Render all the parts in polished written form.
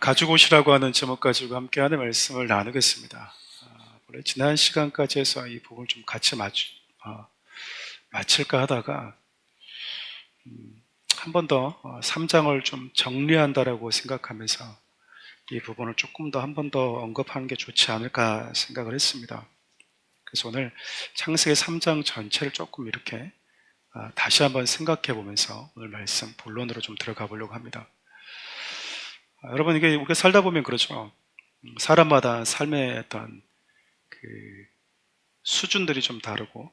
가지고 오시라고 하는 제목 가지고 함께하는 말씀을 나누겠습니다. 원래 지난 시간까지 해서 이 부분을 좀 같이 마칠까 하다가 한 번 더 3장을 좀 정리한다라고 생각하면서 이 부분을 조금 더 한 번 더 언급하는 게 좋지 않을까 생각을 했습니다. 그래서 오늘 창세기 3장 전체를 조금 이렇게 다시 한번 생각해 보면서 오늘 말씀 본론으로 좀 들어가 보려고 합니다. 여러분, 이게 우리가 살다 보면 그렇죠. 사람마다 삶의 어떤 그 수준들이 좀 다르고,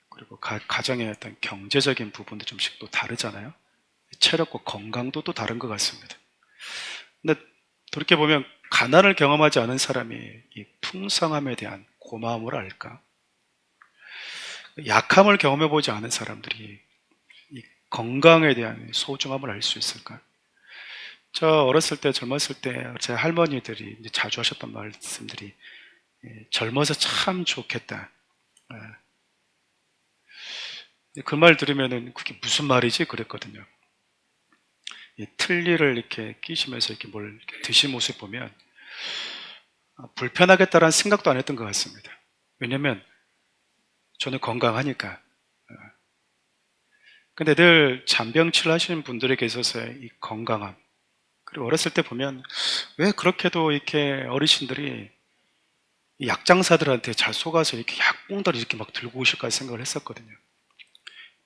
그리고 가정의 어떤 경제적인 부분도 좀씩 또 다르잖아요. 체력과 건강도 또 다른 것 같습니다. 근데 돌이켜보면 가난을 경험하지 않은 사람이 이 풍성함에 대한 고마움을 알까? 약함을 경험해보지 않은 사람들이 이 건강에 대한 소중함을 알 수 있을까? 저 어렸을 때, 젊었을 때 제 할머니들이 이제 자주 하셨던 말씀들이 젊어서 참 좋겠다. 그 말 들으면은 그게 무슨 말이지? 그랬거든요. 틀니를 이렇게 끼시면서 이렇게 뭘 이렇게 드신 모습 보면 불편하겠다라는 생각도 안 했던 것 같습니다. 왜냐면 저는 건강하니까. 근데 늘 잔병치를 하시는 분들에게 있어서의 이 건강함, 그리고 어렸을 때 보면 왜 그렇게도 이렇게 어르신들이 약장사들한테 잘 속아서 이렇게 약봉다리 이렇게 막 들고 오실까 생각을 했었거든요.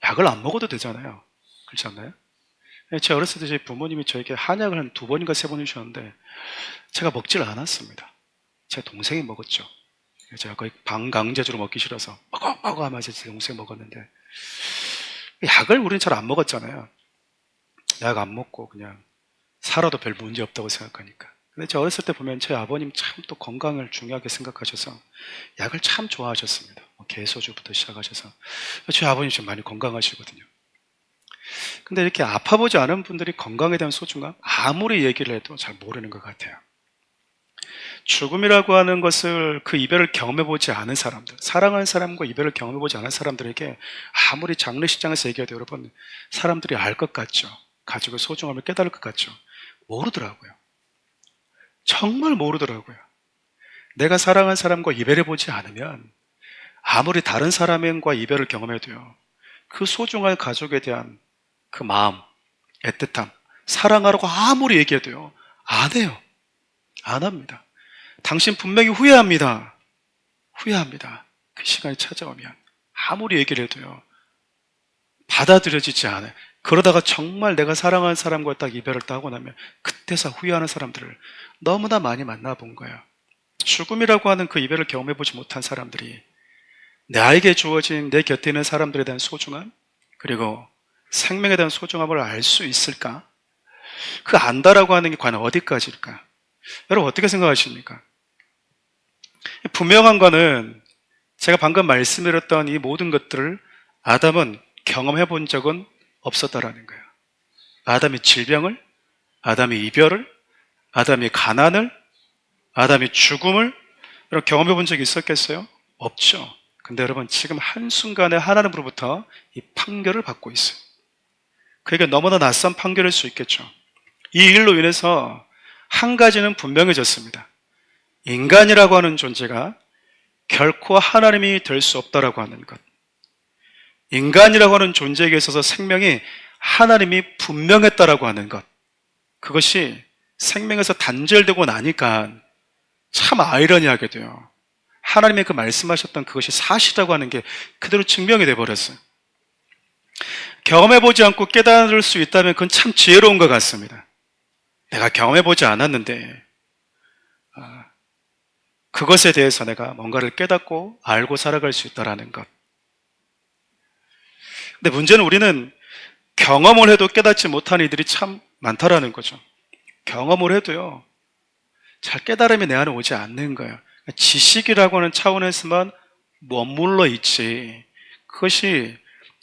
약을 안 먹어도 되잖아요. 그렇지 않나요? 제 어렸을 때 제 부모님이 저에게 한약을 한 2번인가 3번 주셨는데 제가 먹질 않았습니다. 제 동생이 먹었죠. 제가 거의 반강제적으로 먹기 싫어서 먹어 하면서 제 동생이 먹었는데, 약을 우리는 잘 안 먹었잖아요. 약 안 먹고 그냥 살아도 별 문제 없다고 생각하니까. 근데 제 어렸을 때 보면 제 아버님 참 또 건강을 중요하게 생각하셔서 약을 참 좋아하셨습니다. 개소주부터 시작하셔서. 제 아버님 좀 많이 건강하시거든요. 근데 이렇게 아파보지 않은 분들이 건강에 대한 소중함, 아무리 얘기를 해도 잘 모르는 것 같아요. 죽음이라고 하는 것을, 그 이별을 경험해보지 않은 사람들, 사랑하는 사람과 이별을 경험해보지 않은 사람들에게 아무리 장례식장에서 얘기해도 여러분, 사람들이 알 것 같죠? 가족의 소중함을 깨달을 것 같죠? 모르더라고요. 정말 모르더라고요. 내가 사랑하는 사람과 이별해보지 않으면 아무리 다른 사람과 이별을 경험해도요, 그 소중한 가족에 대한 그 마음, 애틋함, 사랑하라고 아무리 얘기해도요, 안 해요. 안 합니다. 당신 분명히 후회합니다. 후회합니다. 그 시간이 찾아오면 아무리 얘기를 해도요, 받아들여지지 않아요. 그러다가 정말 내가 사랑하는 사람과 딱 이별을 하고 나면 그때서 후회하는 사람들을 너무나 많이 만나본 거예요. 죽음이라고 하는 그 이별을 경험해보지 못한 사람들이 나에게 주어진 내 곁에 있는 사람들에 대한 소중함, 그리고 생명에 대한 소중함을 알 수 있을까? 그 안다라고 하는 게 과연 어디까지일까? 여러분 어떻게 생각하십니까? 분명한 거는 제가 방금 말씀드렸던 이 모든 것들을 아담은 경험해 본 적은 없었다라는 거예요. 아담이 질병을, 아담이 이별을, 아담이 가난을, 아담이 죽음을 경험해 본 적이 있었겠어요? 없죠. 근데 여러분 지금 한순간에 하나님으로부터 이 판결을 받고 있어요. 그에게 너무나 낯선 판결일 수 있겠죠. 이 일로 인해서 한 가지는 분명해졌습니다. 인간이라고 하는 존재가 결코 하나님이 될 수 없다라고 하는 것. 인간이라고 하는 존재에게 있어서 생명이 하나님이 분명했다라고 하는 것. 그것이 생명에서 단절되고 나니까 참 아이러니하게도요, 하나님의 그 말씀하셨던 그것이 사실이라고 하는 게 그대로 증명이 돼버렸어요. 경험해보지 않고 깨달을 수 있다면 그건 참 지혜로운 것 같습니다. 내가 경험해보지 않았는데 그것에 대해서 내가 뭔가를 깨닫고 알고 살아갈 수 있다는 것. 근데 문제는 우리는 경험을 해도 깨닫지 못하는 이들이 참 많다라는 거죠. 경험을 해도요, 잘 깨달음이 내 안에 오지 않는 거예요. 지식이라고 하는 차원에서만 머물러 있지, 그것이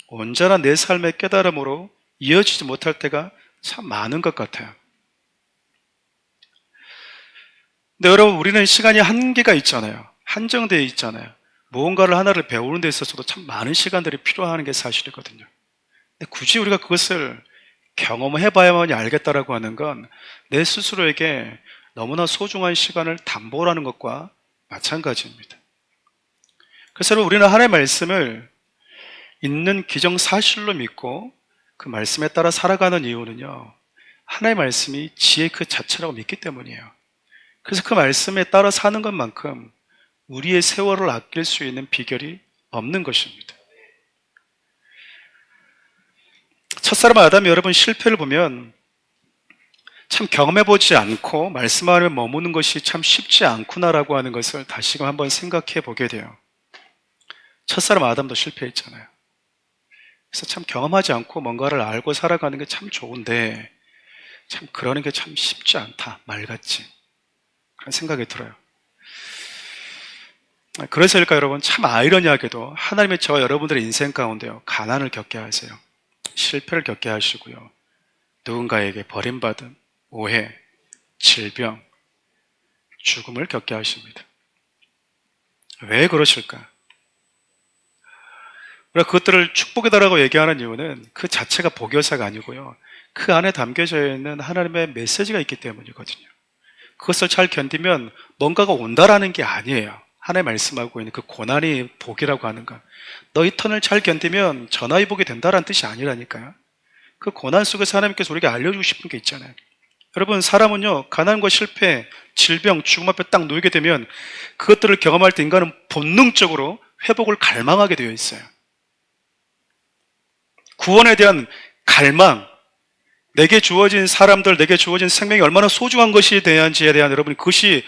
온전한 내 삶의 깨달음으로 이어지지 못할 때가 참 많은 것 같아요. 근데 여러분, 우리는 시간이 한계가 있잖아요. 한정되어 있잖아요. 무언가를 하나를 배우는 데 있어서도 참 많은 시간들이 필요한 게 사실이거든요. 근데 굳이 우리가 그것을 경험해봐야만이 알겠다라고 하는 건 내 스스로에게 너무나 소중한 시간을 담보라는 것과 마찬가지입니다. 그래서 여러분, 우리는 하나님의 말씀을 있는 기정사실로 믿고 그 말씀에 따라 살아가는 이유는요, 하나님의 말씀이 지혜 그 자체라고 믿기 때문이에요. 그래서 그 말씀에 따라 사는 것만큼 우리의 세월을 아낄 수 있는 비결이 없는 것입니다. 첫사람 아담이 여러분 실패를 보면 참 경험해보지 않고 말씀 안에 머무는 것이 참 쉽지 않구나라고 하는 것을 다시금 한번 생각해 보게 돼요. 첫사람 아담도 실패했잖아요. 그래서 참 경험하지 않고 뭔가를 알고 살아가는 게 참 좋은데 참 그러는 게 참 쉽지 않다, 말같이 그런 생각이 들어요. 그래서일까 여러분, 참 아이러니하게도 하나님의 저와 여러분들의 인생 가운데요, 가난을 겪게 하세요. 실패를 겪게 하시고요, 누군가에게 버림받은 오해, 질병, 죽음을 겪게 하십니다. 왜 그러실까? 우리가 그것들을 축복이다라고 얘기하는 이유는 그 자체가 복여사가 아니고요, 그 안에 담겨져 있는 하나님의 메시지가 있기 때문이거든요. 그것을 잘 견디면 뭔가가 온다라는 게 아니에요. 하나님 말씀하고 있는 그 고난이 복이라고 하는 것, 너희 턴을 잘 견디면 전화위 복이 된다라는 뜻이 아니라니까요. 그 고난 속에서 하나님께서 우리에게 알려주고 싶은 게 있잖아요. 여러분, 사람은요, 가난과 실패, 질병, 죽음 앞에 딱 놓이게 되면 그것들을 경험할 때 인간은 본능적으로 회복을 갈망하게 되어 있어요. 구원에 대한 갈망, 내게 주어진 사람들, 내게 주어진 생명이 얼마나 소중한 것에 대한지에 대한 여러분, 그것이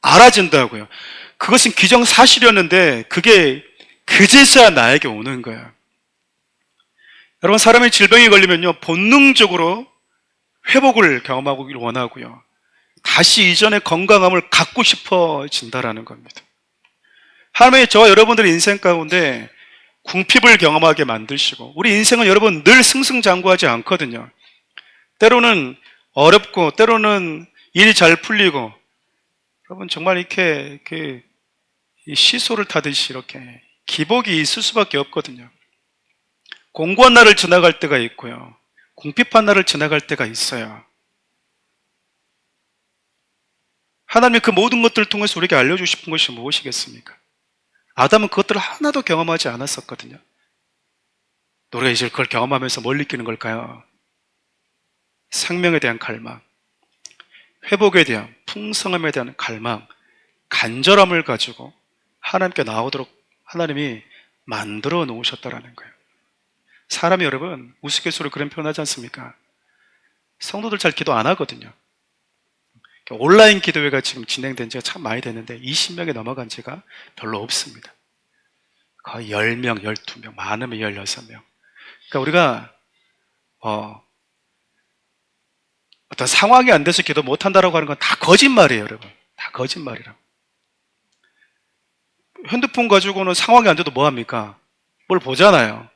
알아진다고요. 그것은 기정사실이었는데 그게 그제서야 나에게 오는 거예요. 여러분, 사람이 질병에 걸리면요, 본능적으로 회복을 경험하기를 원하고요, 다시 이전의 건강함을 갖고 싶어진다라는 겁니다. 하나님이 저와 여러분들의 인생 가운데 궁핍을 경험하게 만드시고, 우리 인생은 여러분 늘 승승장구하지 않거든요. 때로는 어렵고 때로는 일이 잘 풀리고, 여러분 정말 이렇게 시소를 타듯이 이렇게 기복이 있을 수밖에 없거든요. 공고한 날을 지나갈 때가 있고요, 궁핍한 날을 지나갈 때가 있어요. 하나님이 그 모든 것들을 통해서 우리에게 알려주고 싶은 것이 무엇이겠습니까? 아담은 그것들을 하나도 경험하지 않았었거든요. 우리가 이제 그걸 경험하면서 뭘 느끼는 걸까요? 생명에 대한 갈망, 회복에 대한, 풍성함에 대한 갈망, 간절함을 가지고 하나님께 나오도록 하나님이 만들어 놓으셨다라는 거예요. 사람이 여러분 우스갯소리로 그런 표현하지 않습니까? 성도들 잘 기도 안 하거든요. 온라인 기도회가 지금 진행된 지가 참 많이 됐는데 20명이 넘어간 지가 별로 없습니다. 거의 10명, 12명, 많으면 16명. 그러니까 우리가 어떤 상황이 안 돼서 기도 못 한다라고 하는 건 다 거짓말이에요, 여러분. 다 거짓말이라고. 핸드폰 가지고는 상황이 안 돼도 뭐 합니까? 뭘 보잖아요.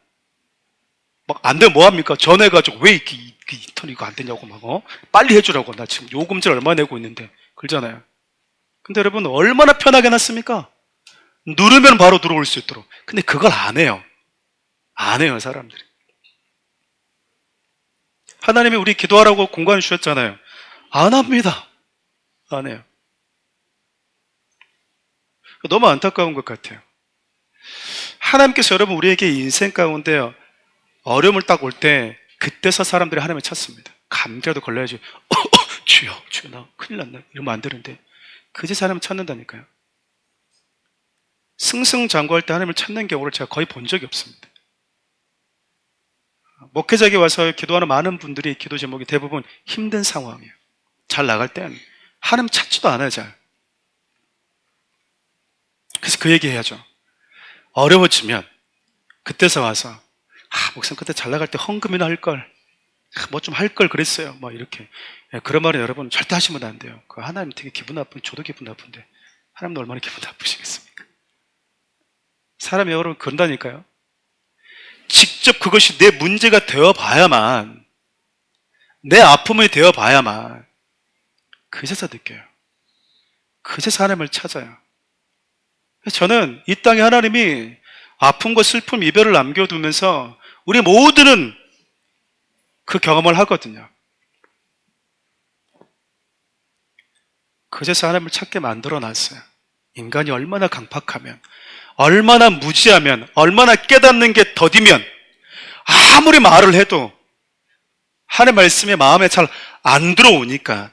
막 안 되면 뭐 합니까? 전화해가지고 왜 이 턴 이거 안 되냐고 막 빨리 해주라고, 나 지금 요금제를 얼마 내고 있는데, 그러잖아요. 근데 여러분 얼마나 편하게 놨습니까? 누르면 바로 들어올 수 있도록. 근데 그걸 안 해요. 안 해요, 사람들이. 하나님이 우리 기도하라고 공간을 주셨잖아요. 안 합니다. 안 해요. 너무 안타까운 것 같아요. 하나님께서 여러분 우리에게 인생 가운데 어려움을 딱 올 때 그때서 사람들이 하나님을 찾습니다. 감기라도 걸려야지. 주여 나 큰일 났나, 이러면 안 되는데 그제서 하나님을 찾는다니까요. 승승장구할 때 하나님을 찾는 경우를 제가 거의 본 적이 없습니다. 목회자에게 와서 기도하는 많은 분들이 기도 제목이 대부분 힘든 상황이에요. 잘 나갈 땐 하나님 찾지도 않아요, 잘. 그래서 그 얘기 해야죠. 어려워지면 그때서 와서 목사님 그때 잘 나갈 때 헌금이나 할걸, 뭐 좀 할 걸 그랬어요, 뭐 이렇게. 그런 말은 여러분 절대 하시면 안 돼요. 그 하나님 되게 기분 나쁜, 저도 기분 나쁜데 하나님도 얼마나 기분 나쁘시겠습니까? 사람이 여러분 그런다니까요. 직접 그것이 내 문제가 되어봐야만, 내 아픔이 되어봐야만 그제서 느껴요. 그제서 하나님을 찾아요. 저는 이 땅에 하나님이 아픔과 슬픔, 이별을 남겨두면서 우리 모두는 그 경험을 하거든요. 그제서 하나님을 찾게 만들어 놨어요. 인간이 얼마나 강팍하면, 얼마나 무지하면, 얼마나 깨닫는 게 더디면, 아무리 말을 해도 하나님 말씀이 마음에 잘 안 들어오니까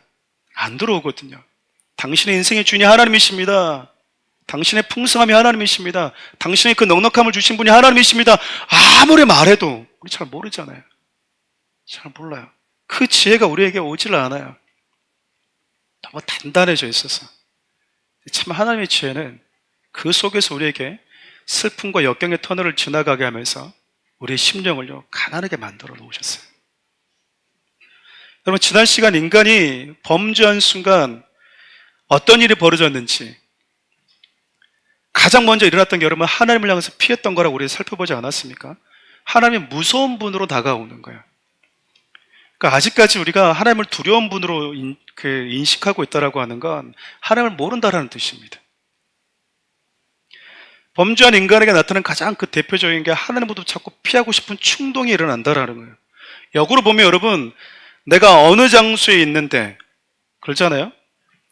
안 들어오거든요. 당신의 인생의 주인이 하나님이십니다. 당신의 풍성함이 하나님이십니다. 당신의 그 넉넉함을 주신 분이 하나님이십니다. 아무리 말해도 우리 잘 모르잖아요. 잘 몰라요. 그 지혜가 우리에게 오질 않아요. 너무 단단해져 있어서. 참 하나님의 지혜는 그 속에서 우리에게 슬픔과 역경의 터널을 지나가게 하면서 우리의 심령을요 가난하게 만들어 놓으셨어요. 여러분, 지난 시간 인간이 범죄한 순간 어떤 일이 벌어졌는지 가장 먼저 일어났던 게 여러분 하나님을 향해서 피했던 거라고 우리 살펴보지 않았습니까? 하나님이 무서운 분으로 다가오는 거예요. 그러니까 아직까지 우리가 하나님을 두려운 분으로 인식하고 있다라고 하는 건 하나님을 모른다라는 뜻입니다. 범죄한 인간에게 나타나는 가장 그 대표적인 게 하나님보다 자꾸 피하고 싶은 충동이 일어난다라는 거예요. 역으로 보면 여러분, 내가 어느 장소에 있는데, 그렇잖아요?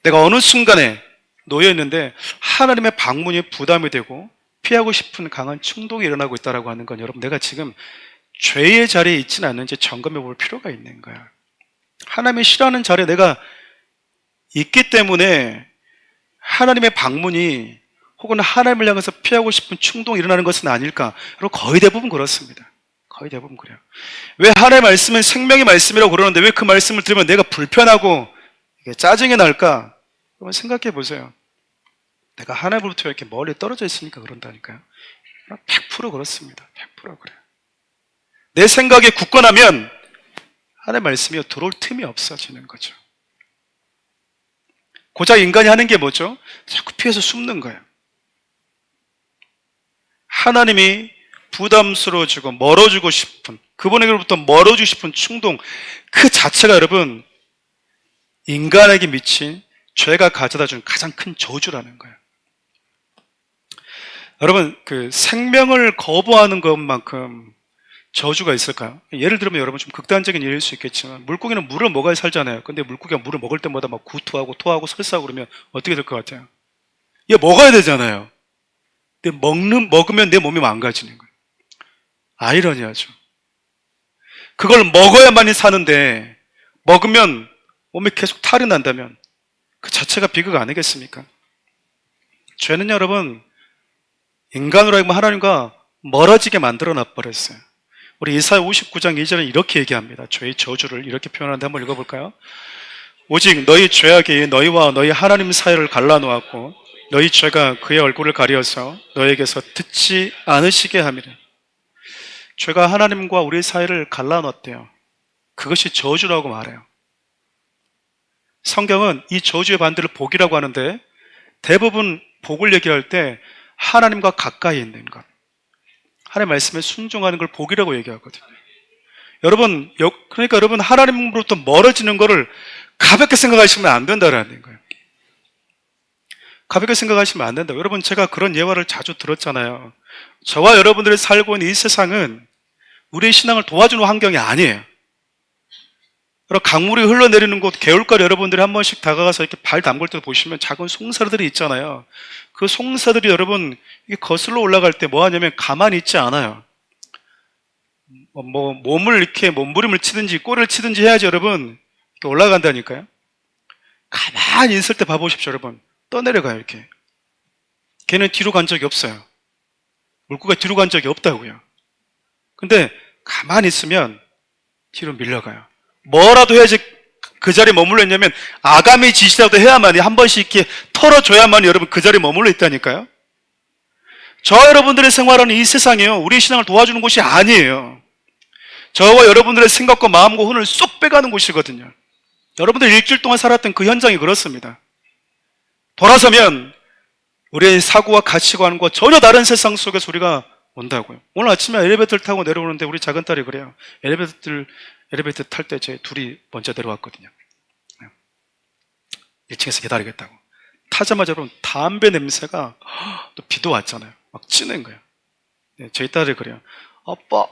내가 어느 순간에 놓여 있는데 하나님의 방문이 부담이 되고 피하고 싶은 강한 충동이 일어나고 있다라고 하는 건 여러분, 내가 지금 죄의 자리에 있지는 않는지 점검해 볼 필요가 있는 거야. 하나님이 싫어하는 자리에 내가 있기 때문에 하나님의 방문이 혹은 하나님을 향해서 피하고 싶은 충동이 일어나는 것은 아닐까? 여러분, 거의 대부분 그렇습니다. 거의 대부분 그래요. 왜 하나님의 말씀은 생명의 말씀이라고 그러는데 왜 그 말씀을 들으면 내가 불편하고 짜증이 날까? 여러분 생각해 보세요. 내가 하나님으로부터 이렇게 멀리 떨어져 있으니까 그런다니까요. 100% 그렇습니다. 100% 그래요. 내 생각에 굳건하면 하나님의 말씀이 들어올 틈이 없어지는 거죠. 고작 인간이 하는 게 뭐죠? 자꾸 피해서 숨는 거예요. 하나님이 부담스러워지고 멀어지고 싶은, 그분에게로부터 멀어지고 싶은 충동, 그 자체가 여러분 인간에게 미친 죄가 가져다 준 가장 큰 저주라는 거예요. 여러분, 그 생명을 거부하는 것만큼 저주가 있을까요? 예를 들면 여러분 좀 극단적인 예일 수 있겠지만, 물고기는 물을 먹어야 살잖아요. 근데 물고기가 물을 먹을 때마다 막 구토하고 토하고 설사하고 그러면 어떻게 될 것 같아요? 얘 먹어야 되잖아요. 근데 먹으면 내 몸이 망가지는 거예요. 아이러니하죠. 그걸 먹어야만이 사는데 먹으면 몸에 계속 탈이 난다면 그 자체가 비극 아니겠습니까? 죄는 여러분 인간으로 하여금 하나님과 멀어지게 만들어 놔버렸어요. 우리 이사야 59장 2절은 이렇게 얘기합니다. 죄의 저주를 이렇게 표현하는데 한번 읽어볼까요? 오직 너희 죄악이 너희와 너희 하나님 사이를 갈라놓았고 너희 죄가 그의 얼굴을 가려서 너희에게서 듣지 않으시게 함이라. 죄가 하나님과 우리 사이를 갈라놨대요. 그것이 저주라고 말해요. 성경은 이 저주의 반대를 복이라고 하는데 대부분 복을 얘기할 때 하나님과 가까이 있는 것, 하나님의 말씀에 순종하는 걸 복이라고 얘기하거든요. 그러니까 여러분 하나님으로부터 멀어지는 것을 가볍게 생각하시면 안 된다라는 거예요. 가볍게 생각하시면 안 된다. 여러분 제가 그런 예화를 자주 들었잖아요. 저와 여러분들이 살고 있는 이 세상은 우리의 신앙을 도와주는 환경이 아니에요. 여러분 강물이 흘러내리는 곳, 개울가를 여러분들이 한 번씩 다가가서 이렇게 발 담글 때 보시면 작은 송사들이 있잖아요. 그 송사들이 여러분 이게 거슬러 올라갈 때 뭐 하냐면 가만히 있지 않아요. 몸을 이렇게 몸부림을 치든지 꼬리를 치든지 해야지 여러분 이렇게 올라간다니까요. 가만히 있을 때 봐보십시오. 여러분 떠내려가요. 이렇게 걔는 뒤로 간 적이 없어요. 물고기가 뒤로 간 적이 없다고요. 근데 가만히 있으면 뒤로 밀려가요. 뭐라도 해야지 그 자리에 머물러 있냐면 아가미 짓이라도 해야만이 한 번씩 이렇게 털어줘야만이 여러분 그 자리에 머물러 있다니까요. 저와 여러분들의 생활하는 이 세상이요 우리의 신앙을 도와주는 곳이 아니에요. 저와 여러분들의 생각과 마음과 혼을 쏙 빼가는 곳이거든요. 여러분들 일주일 동안 살았던 그 현장이 그렇습니다. 돌아서면 우리의 사고와 가치관과 전혀 다른 세상 속에서 우리가 온다고요. 오늘 아침에 엘리베이터를 타고 내려오는데 우리 작은 딸이 그래요. 엘리베이터 탈 때 제 둘이 먼저 내려왔거든요. 1층에서 기다리겠다고. 타자마자 여러분 담배 냄새가 또 비도 왔잖아요. 막 찌는 거예요. 저희 딸이 그래요. 아빠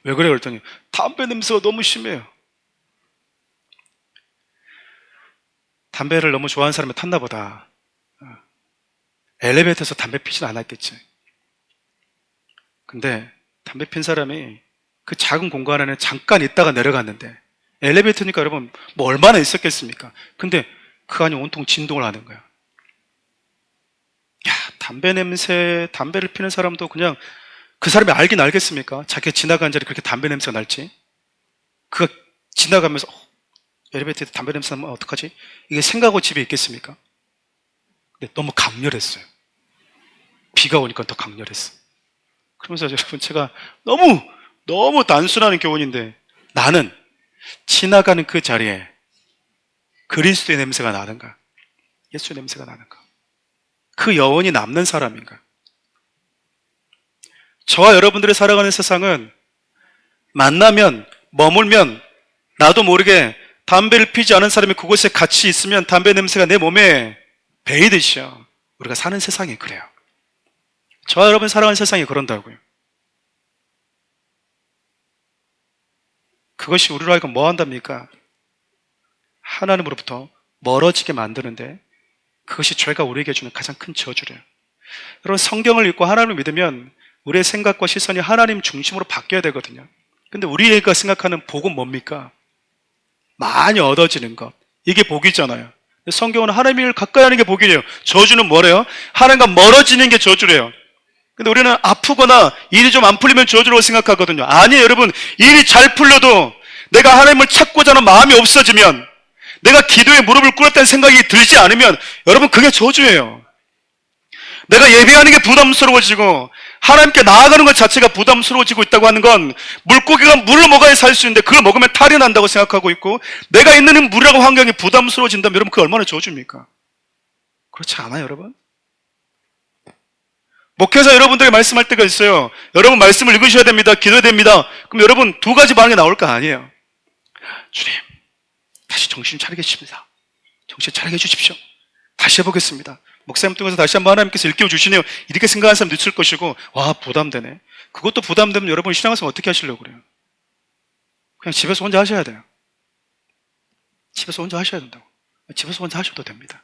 왜 그래요? 그랬더니 담배 냄새가 너무 심해요. 담배를 너무 좋아하는 사람이 탔나 보다. 엘리베이터에서 담배 피진 않았겠지. 근데 담배 핀 사람이 그 작은 공간 안에 잠깐 있다가 내려갔는데, 엘리베이터니까 여러분 뭐 얼마나 있었겠습니까? 근데 그 안이 온통 진동을 하는 거야. 야, 담배 냄새, 담배를 피는 사람도 그냥 그 사람이 알긴 알겠습니까? 자기가 지나간 자리에 그렇게 담배 냄새가 날지? 그가 지나가면서 엘리베이터에 담배 냄새 나면 어떡하지? 이게 생각하고 집에 있겠습니까? 근데 너무 강렬했어요. 비가 오니까 더 강렬했어. 그러면서 여러분, 제가 너무 단순한 교훈인데, 나는 지나가는 그 자리에 그리스도의 냄새가 나는가? 예수의 냄새가 나는가? 그 여원이 남는 사람인가? 저와 여러분들이 살아가는 세상은 만나면, 머물면 나도 모르게 담배를 피지 않은 사람이 그곳에 같이 있으면 담배 냄새가 내 몸에 배이듯이요. 우리가 사는 세상이 그래요. 저와 여러분 살아가는 세상이 그런다고요. 그것이 우리로 하여금 뭐 한답니까? 하나님으로부터 멀어지게 만드는데, 그것이 죄가 우리에게 주는 가장 큰 저주래요. 여러분, 성경을 읽고 하나님을 믿으면 우리의 생각과 시선이 하나님 중심으로 바뀌어야 되거든요. 근데 우리가 생각하는 복은 뭡니까? 많이 얻어지는 것. 이게 복이잖아요. 성경은 하나님을 가까이 하는 게 복이래요. 저주는 뭐래요? 하나님과 멀어지는 게 저주래요. 근데 우리는 아프거나 일이 좀 안 풀리면 저주라고 생각하거든요. 아니에요, 여러분. 일이 잘 풀려도 내가 하나님을 찾고자 하는 마음이 없어지면, 내가 기도에 무릎을 꿇었다는 생각이 들지 않으면, 여러분, 그게 저주예요. 내가 예배하는 게 부담스러워지고 하나님께 나아가는 것 자체가 부담스러워지고 있다고 하는 건, 물고기가 물을 먹어야 살 수 있는데 그걸 먹으면 탈이 난다고 생각하고 있고, 내가 있는 물이라고 환경이 부담스러워진다면 여러분, 그게 얼마나 저주입니까? 그렇지 않아요, 여러분? 목회자 여러분들이 말씀할 때가 있어요. 여러분 말씀을 읽으셔야 됩니다. 기도해야 됩니다. 그럼 여러분 두 가지 반응이 나올 거 아니에요. 주님, 다시 정신 차리게 해주십니다. 정신 차리게 해주십시오. 다시 해보겠습니다. 목사님 통해서 다시 한번 하나님께서 일깨워 주시네요. 이렇게 생각하는 사람도 있을 것이고, 와, 부담되네. 그것도 부담되면 여러분 신앙생활 어떻게 하시려고 그래요? 그냥 집에서 혼자 하셔야 돼요. 집에서 혼자 하셔야 된다고. 집에서 혼자 하셔도 됩니다.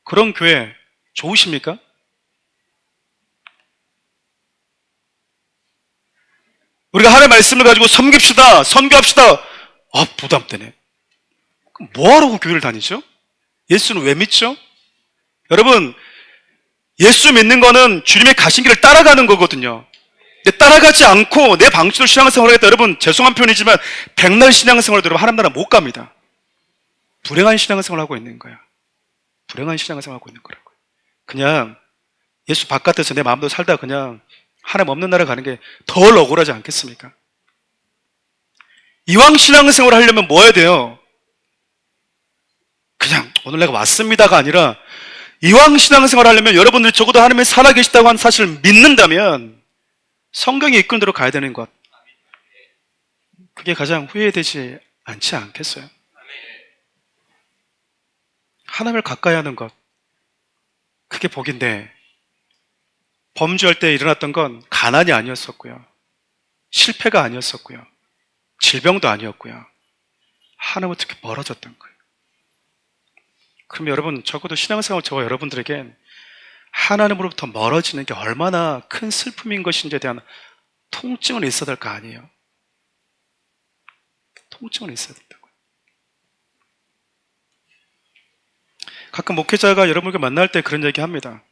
그런 교회 좋으십니까? 우리가 하나님의 말씀을 가지고 섬깁시다, 선교합시다. 아, 부담되네. 그럼 뭐하라고 교회를 다니죠? 예수는 왜 믿죠? 여러분, 예수 믿는 거는 주님의 가신 길을 따라가는 거거든요. 근데 따라가지 않고 내 방식으로 신앙생활을 하겠다. 여러분, 죄송한 표현이지만 백날 신앙생활도 여러분 하나님 나라 못 갑니다. 불행한 신앙생활을 하고 있는 거야. 불행한 신앙생활을 하고 있는 거라고요. 그냥 예수 바깥에서 내 마음대로 살다가 그냥 하나님 없는 나라 가는 게 덜 억울하지 않겠습니까? 이왕 신앙생활을 하려면 뭐 해야 돼요? 그냥 오늘 내가 왔습니다가 아니라, 이왕 신앙생활을 하려면 여러분들이 적어도 하나님이 살아계시다고 하는 사실을 믿는다면 성경에 이끄는 대로 가야 되는 것, 그게 가장 후회되지 않지 않겠어요? 하나님을 가까이 하는 것, 그게 복인데, 범죄할 때 일어났던 건 가난이 아니었었고요, 실패가 아니었었고요, 질병도 아니었고요, 하나님과 특히 멀어졌던 거예요. 그럼 여러분, 적어도 신앙생활 저와 여러분들에겐 하나님으로부터 멀어지는 게 얼마나 큰 슬픔인 것인지에 대한 통증은 있어야 될 거 아니에요? 통증은 있어야 된다고요. 가끔 목회자가 여러분과 만날 때 그런 얘기 합니다.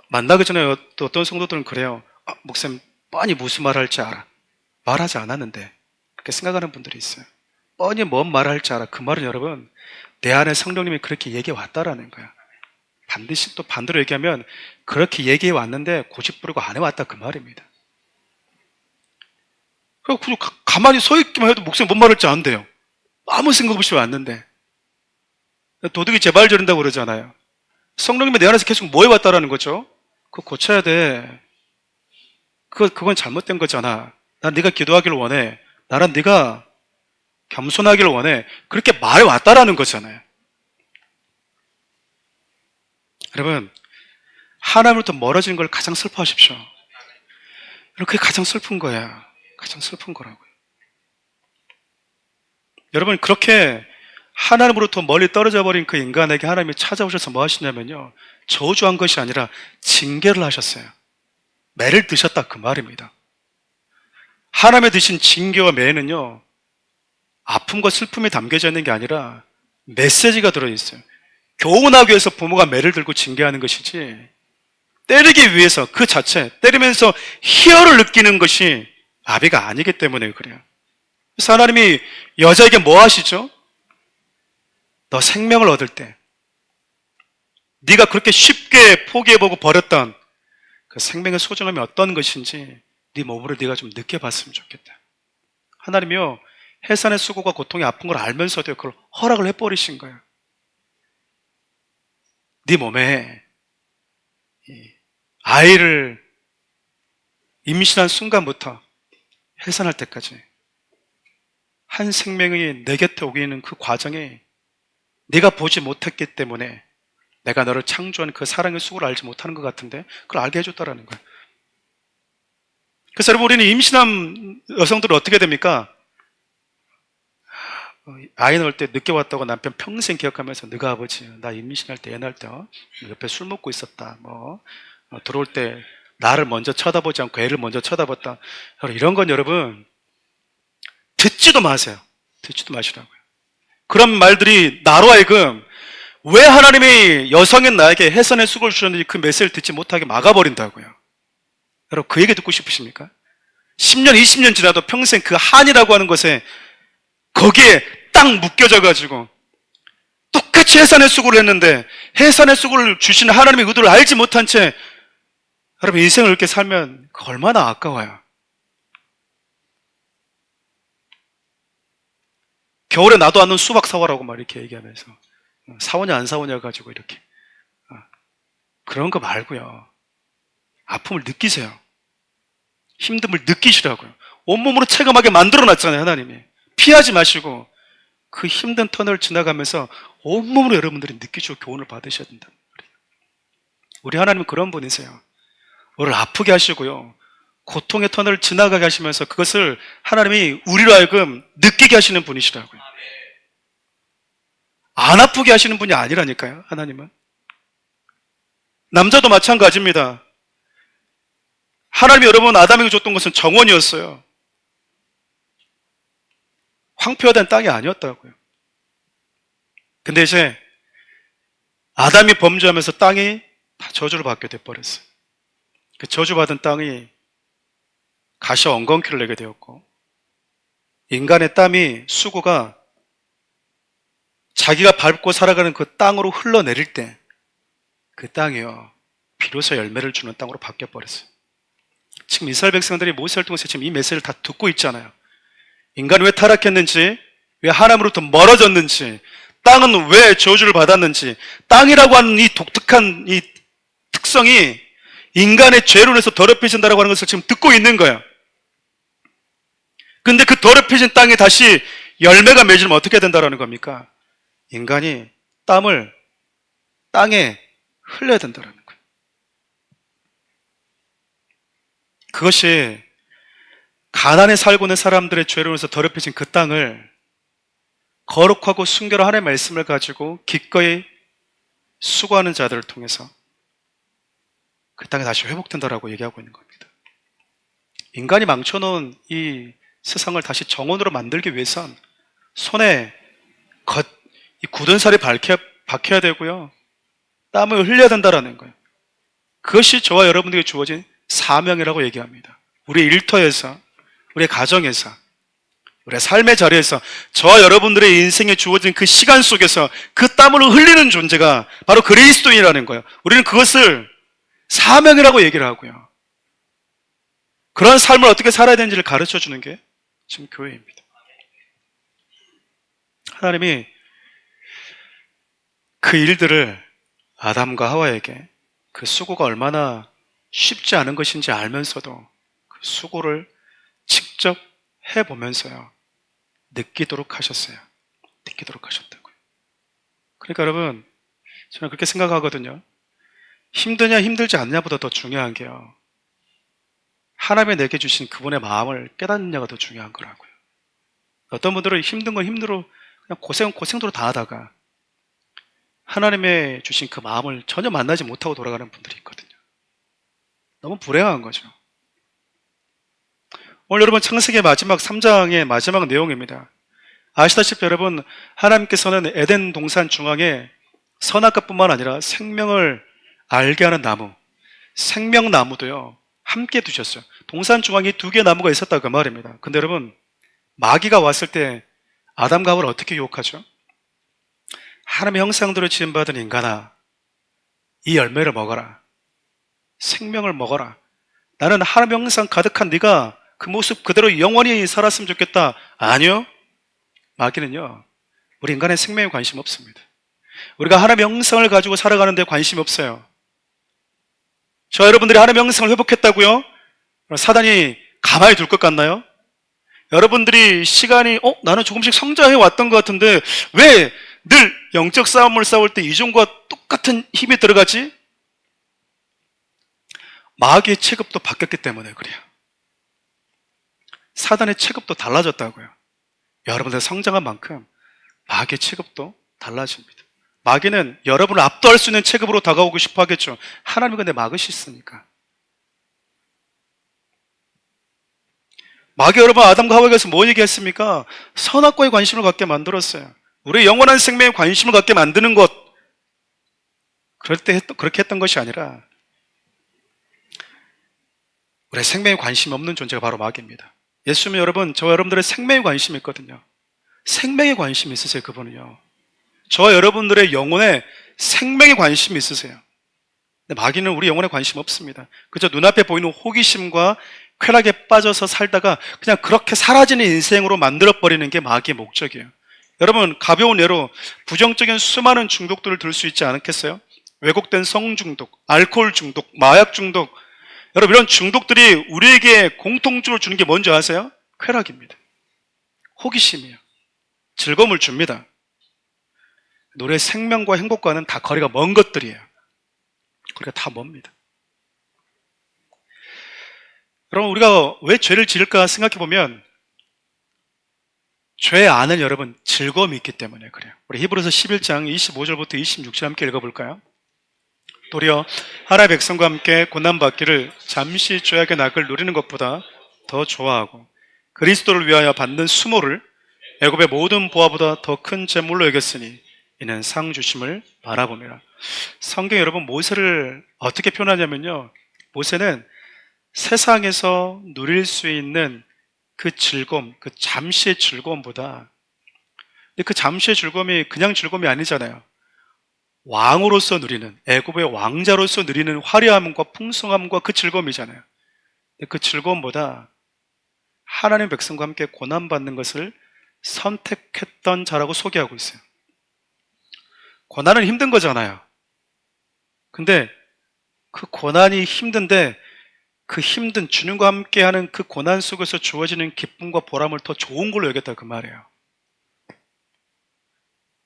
만나기 전에 또 어떤 성도들은 그래요. 아, 목사님 뻔히 무슨 말 할지 알아. 말하지 않았는데. 그렇게 생각하는 분들이 있어요. 뻔히 뭔 말을 할지 알아. 그 말은 여러분, 내 안에 성령님이 그렇게 얘기해 왔다라는 거야. 반드시 또 반대로 얘기하면 그렇게 얘기해 왔는데 고집 부리고 안 해왔다, 그 말입니다. 그냥 가만히 서 있기만 해도 목사님 뭔 말할지 안돼요. 아무 생각 없이 왔는데. 도둑이 제발 저린다고 그러잖아요. 성령님이 내 안에서 계속 뭐 해왔다라는 거죠? 그거 고쳐야 돼. 그건 잘못된 거잖아. 난 네가 기도하기를 원해. 나는 네가 겸손하기를 원해. 그렇게 말해왔다라는 거잖아요. 여러분, 하나님으로부터 멀어지는 걸 가장 슬퍼하십시오. 그게 가장 슬픈 거야. 가장 슬픈 거라고요. 여러분, 그렇게 하나님으로부터 멀리 떨어져 버린 그 인간에게 하나님이 찾아오셔서 뭐 하시냐면요, 저주한 것이 아니라 징계를 하셨어요. 매를 드셨다 그 말입니다. 하나님의 드신 징계와 매는요, 아픔과 슬픔이 담겨져 있는 게 아니라 메시지가 들어있어요. 교훈하기 위해서 부모가 매를 들고 징계하는 것이지, 때리기 위해서 그 자체, 때리면서 희열을 느끼는 것이 아비가 아니기 때문에 그래요. 그래서 하나님이 여자에게 뭐 하시죠? 너 생명을 얻을 때 네가 그렇게 쉽게 포기해보고 버렸던 그 생명의 소중함이 어떤 것인지 네 몸으로 네가 좀 느껴봤으면 좋겠다. 하나님이요, 해산의 수고가 고통이 아픈 걸 알면서도 그걸 허락을 해버리신 거예요. 네 몸에 아이를 임신한 순간부터 해산할 때까지 한 생명이 내 곁에 오게 있는 그 과정에 네가 보지 못했기 때문에 내가 너를 창조한 그 사랑의 수고를 알지 못하는 것 같은데 그걸 알게 해줬다라는 거예요. 그래서 여러분, 우리는 임신한 여성들은 어떻게 됩니까? 아이 낳을 때 늦게 왔다고 남편 평생 기억하면서, 너가 아버지 나 임신할 때 애 낳을 때 옆에 술 먹고 있었다, 들어올 때 나를 먼저 쳐다보지 않고 애를 먼저 쳐다봤다. 이런 건 여러분 듣지도 마세요. 듣지도 마시라고요. 그런 말들이 나로 하여금 왜 하나님이 여성인 나에게 해산의 수고를 주셨는지 그 메시지를 듣지 못하게 막아버린다고요. 여러분, 그 얘기 듣고 싶으십니까? 10년, 20년 지나도 평생 그 한이라고 하는 것에 거기에 딱 묶여져 가지고 똑같이 해산의 수고를 했는데 해산의 수고를 주시는 하나님의 의도를 알지 못한 채 여러분 인생을 이렇게 살면 얼마나 아까워요. 겨울에 나도 않는 수박 사와라고 막 이렇게 얘기하면서 사오냐 안 사오냐 가지고 이렇게 그런 거 말고요. 아픔을 느끼세요. 힘듦을 느끼시라고요. 온몸으로 체감하게 만들어놨잖아요, 하나님이. 피하지 마시고 그 힘든 터널을 지나가면서 온몸으로 여러분들이 느끼시고 교훈을 받으셔야 된다. 우리 하나님은 그런 분이세요. 우리를 아프게 하시고요, 고통의 터널을 지나가게 하시면서 그것을 하나님이 우리로 하여금 느끼게 하시는 분이시라고요. 안 아프게 하시는 분이 아니라니까요, 하나님은. 남자도 마찬가지입니다. 하나님이 여러분 아담에게 줬던 것은 정원이었어요. 황폐화된 땅이 아니었다고요. 근데 이제 아담이 범죄하면서 땅이 다 저주를 받게 돼버렸어요. 그 저주받은 땅이 가시와 엉겅퀴를 내게 되었고, 인간의 땀이 수고가 자기가 밟고 살아가는 그 땅으로 흘러내릴 때 그 땅이요, 비로소 열매를 주는 땅으로 바뀌어버렸어요. 지금 이스라엘 백성들이 모세를 통해서 지금 이 메시지를 다 듣고 있잖아요. 인간이 왜 타락했는지, 왜 하나님으로부터 멀어졌는지, 땅은 왜 저주를 받았는지, 땅이라고 하는 이 독특한 이 특성이 인간의 죄로 인해서 더럽혀진다고 하는 것을 지금 듣고 있는 거예요. 근데 그 더럽혀진 땅에 다시 열매가 맺으면 어떻게 된다는 겁니까? 인간이 땀을 땅에 흘려야 된다는 거예요. 그것이 가난에 살고 있는 사람들의 죄로 인해서 더럽혀진 그 땅을 거룩하고 순결한 하나님의 말씀을 가지고 기꺼이 수고하는 자들을 통해서 그 땅이 다시 회복된다라고 얘기하고 있는 겁니다. 인간이 망쳐놓은 이 세상을 다시 정원으로 만들기 위해선 손에 이 굳은 살이 박혀야 되고요, 땀을 흘려야 된다라는 거예요. 그것이 저와 여러분들에게 주어진 사명이라고 얘기합니다. 우리 일터에서, 우리 가정에서, 우리 삶의 자리에서 저와 여러분들의 인생에 주어진 그 시간 속에서 그 땀을 흘리는 존재가 바로 그리스도인이라는 거예요. 우리는 그것을 사명이라고 얘기를 하고요, 그런 삶을 어떻게 살아야 되는지를 가르쳐 주는 게 지금 교회입니다. 하나님이 그 일들을 아담과 하와에게 그 수고가 얼마나 쉽지 않은 것인지 알면서도 그 수고를 직접 해보면서요, 느끼도록 하셨어요. 느끼도록 하셨다고요. 그러니까 여러분, 저는 그렇게 생각하거든요. 힘드냐 힘들지 않냐보다 더 중요한 게요, 하나님이 내게 주신 그분의 마음을 깨닫느냐가 더 중요한 거라고요. 어떤 분들은 힘든 건 힘들어 그냥 고생도로 다 하다가 하나님의 주신 그 마음을 전혀 만나지 못하고 돌아가는 분들이 있거든요. 너무 불행한 거죠. 오늘 여러분 창세기 마지막 3장의 마지막 내용입니다. 아시다시피 여러분, 하나님께서는 에덴 동산 중앙에 선악과뿐만 아니라 생명을 알게 하는 나무, 생명나무도요 함께 두셨어요. 동산 중앙에 2개의 나무가 있었다 그 말입니다. 근데 여러분, 마귀가 왔을 때 아담과 하와를 어떻게 유혹하죠? 하나님의 형상대로 지음받은 인간아, 이 열매를 먹어라. 생명을 먹어라. 나는 하나님의 형상 가득한 네가 그 모습 그대로 영원히 살았으면 좋겠다. 아니요. 마귀는요, 우리 인간의 생명에 관심 없습니다. 우리가 하나님의 형상을 가지고 살아가는 데 관심이 없어요. 저 여러분들이 하나님의 형상을 회복했다고요? 사단이 가만히 둘 것 같나요? 여러분들이 시간이 나는 조금씩 성장해 왔던 것 같은데 왜 늘 영적 싸움을 싸울 때 이전과 똑같은 힘이 들어가지? 마귀의 체급도 바뀌었기 때문에 그래요. 사단의 체급도 달라졌다고요. 여러분들 성장한 만큼 마귀의 체급도 달라집니다. 마귀는 여러분을 압도할 수 있는 체급으로 다가오고 싶어 하겠죠. 하나님이 근데 막으셨으니까. 마귀 여러분, 아담과 하와에게서 뭐 얘기했습니까? 선악과에 관심을 갖게 만들었어요. 우리의 영원한 생명에 관심을 갖게 만드는 것, 그렇게 했던 것이 아니라 우리의 생명에 관심이 없는 존재가 바로 마귀입니다. 예수님은 여러분, 저와 여러분들의 생명에 관심이 있거든요. 생명에 관심이 있으세요, 그분은요. 저와 여러분들의 영혼에 생명에 관심이 있으세요. 근데 마귀는 우리 영혼에 관심 없습니다. 그저 눈앞에 보이는 호기심과 쾌락에 빠져서 살다가 그냥 그렇게 사라지는 인생으로 만들어버리는 게 마귀의 목적이에요. 여러분, 가벼운 예로 부정적인 수많은 중독들을 들 수 있지 않겠어요? 왜곡된 성중독, 알코올 중독, 마약 중독. 여러분, 이런 중독들이 우리에게 공통적으로 주는 게 뭔지 아세요? 쾌락입니다. 호기심이에요. 즐거움을 줍니다. 노래 생명과 행복과는 다 거리가 먼 것들이에요. 거리가 다 멉니다. 여러분, 우리가 왜 죄를 지을까 생각해 보면 죄 안은 여러분 즐거움이 있기 때문에 그래요. 우리 히브리서 11장 25절부터 26절 함께 읽어볼까요? 도리어 하나님의 백성과 함께 고난받기를 잠시 죄악의 낙을 누리는 것보다 더 좋아하고 그리스도를 위하여 받는 수모를 애굽의 모든 보화보다 더 큰 재물로 여겼으니 이는 상 주심을 바라봅니다. 성경 여러분, 모세를 어떻게 표현하냐면요, 모세는 세상에서 누릴 수 있는 그 즐거움, 그 잠시의 즐거움보다, 근데 그 잠시의 즐거움이 그냥 즐거움이 아니잖아요. 왕으로서 누리는, 애굽의 왕자로서 누리는 화려함과 풍성함과 그 즐거움이잖아요. 근데 그 즐거움보다 하나님의 백성과 함께 고난받는 것을 선택했던 자라고 소개하고 있어요. 고난은 힘든 거잖아요. 근데 그 고난이 힘든데 그 힘든 주님과 함께하는 그 고난 속에서 주어지는 기쁨과 보람을 더 좋은 걸로 여겼다 그 말이에요.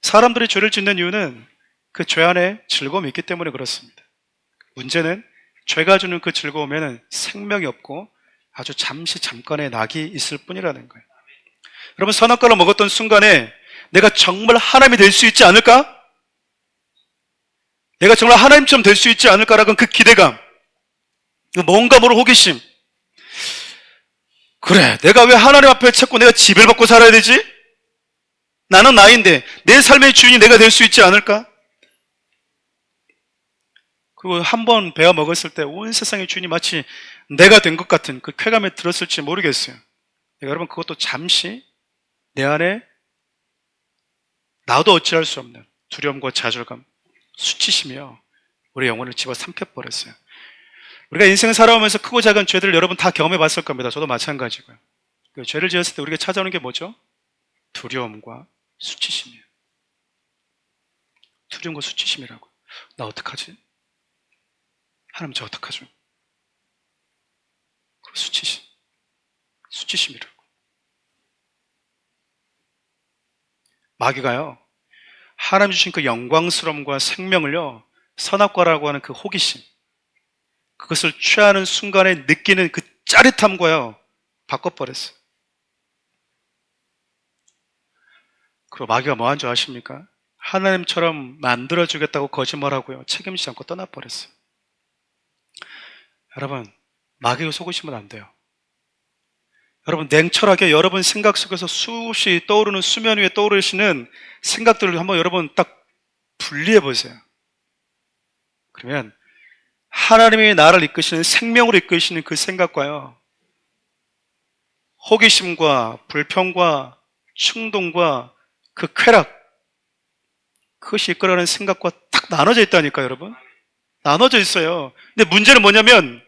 사람들이 죄를 짓는 이유는 그 죄 안에 즐거움이 있기 때문에 그렇습니다. 문제는 죄가 주는 그 즐거움에는 생명이 없고 아주 잠깐의 낙이 있을 뿐이라는 거예요. 여러분, 선악과를 먹었던 순간에 내가 정말 하나님이 될 수 있지 않을까? 내가 정말 하나님처럼 될 수 있지 않을까라는 그 기대감, 뭔가 모를 호기심. 그래, 내가 왜 하나님 앞에 찾고 내가 지배를 받고 살아야 되지? 나는 나인데 내 삶의 주인이 내가 될 수 있지 않을까? 그리고 한 번 베어 먹었을 때 온 세상의 주인이 마치 내가 된 것 같은 그 쾌감에 들었을지 모르겠어요. 여러분, 그것도 잠시 내 안에 나도 어찌할 수 없는 두려움과 좌절감, 수치심이요, 우리 영혼을 집어삼켜버렸어요. 우리가 인생을 살아오면서 크고 작은 죄들을 여러분 다 경험해 봤을 겁니다. 저도 마찬가지고요. 그 죄를 지었을 때 우리가 찾아오는 게 뭐죠? 두려움과 수치심이에요. 두려움과 수치심이라고. 나 어떡하지? 하나님, 저 어떡하죠? 그 수치심이라고. 마귀가요, 하나님 주신 그 영광스러움과 생명을요, 선악과라고 하는 그 호기심, 그것을 취하는 순간에 느끼는 그 짜릿함과요 바꿔버렸어요. 그리고 마귀가 뭐 한 줄 아십니까? 하나님처럼 만들어주겠다고 거짓말하고요 책임지지 않고 떠나버렸어요. 여러분, 마귀가 속으시면 안 돼요. 여러분, 냉철하게 여러분 생각 속에서 수없이 떠오르는 수면 위에 떠오르시는 생각들을 한번 여러분 딱 분리해 보세요. 그러면 하나님이 나를 이끄시는 생명으로 이끄시는 그 생각과요 호기심과 불평과 충동과 그 쾌락, 그것이 이끌어가는 생각과 딱 나눠져 있다니까요, 여러분. 나눠져 있어요. 근데 문제는 뭐냐면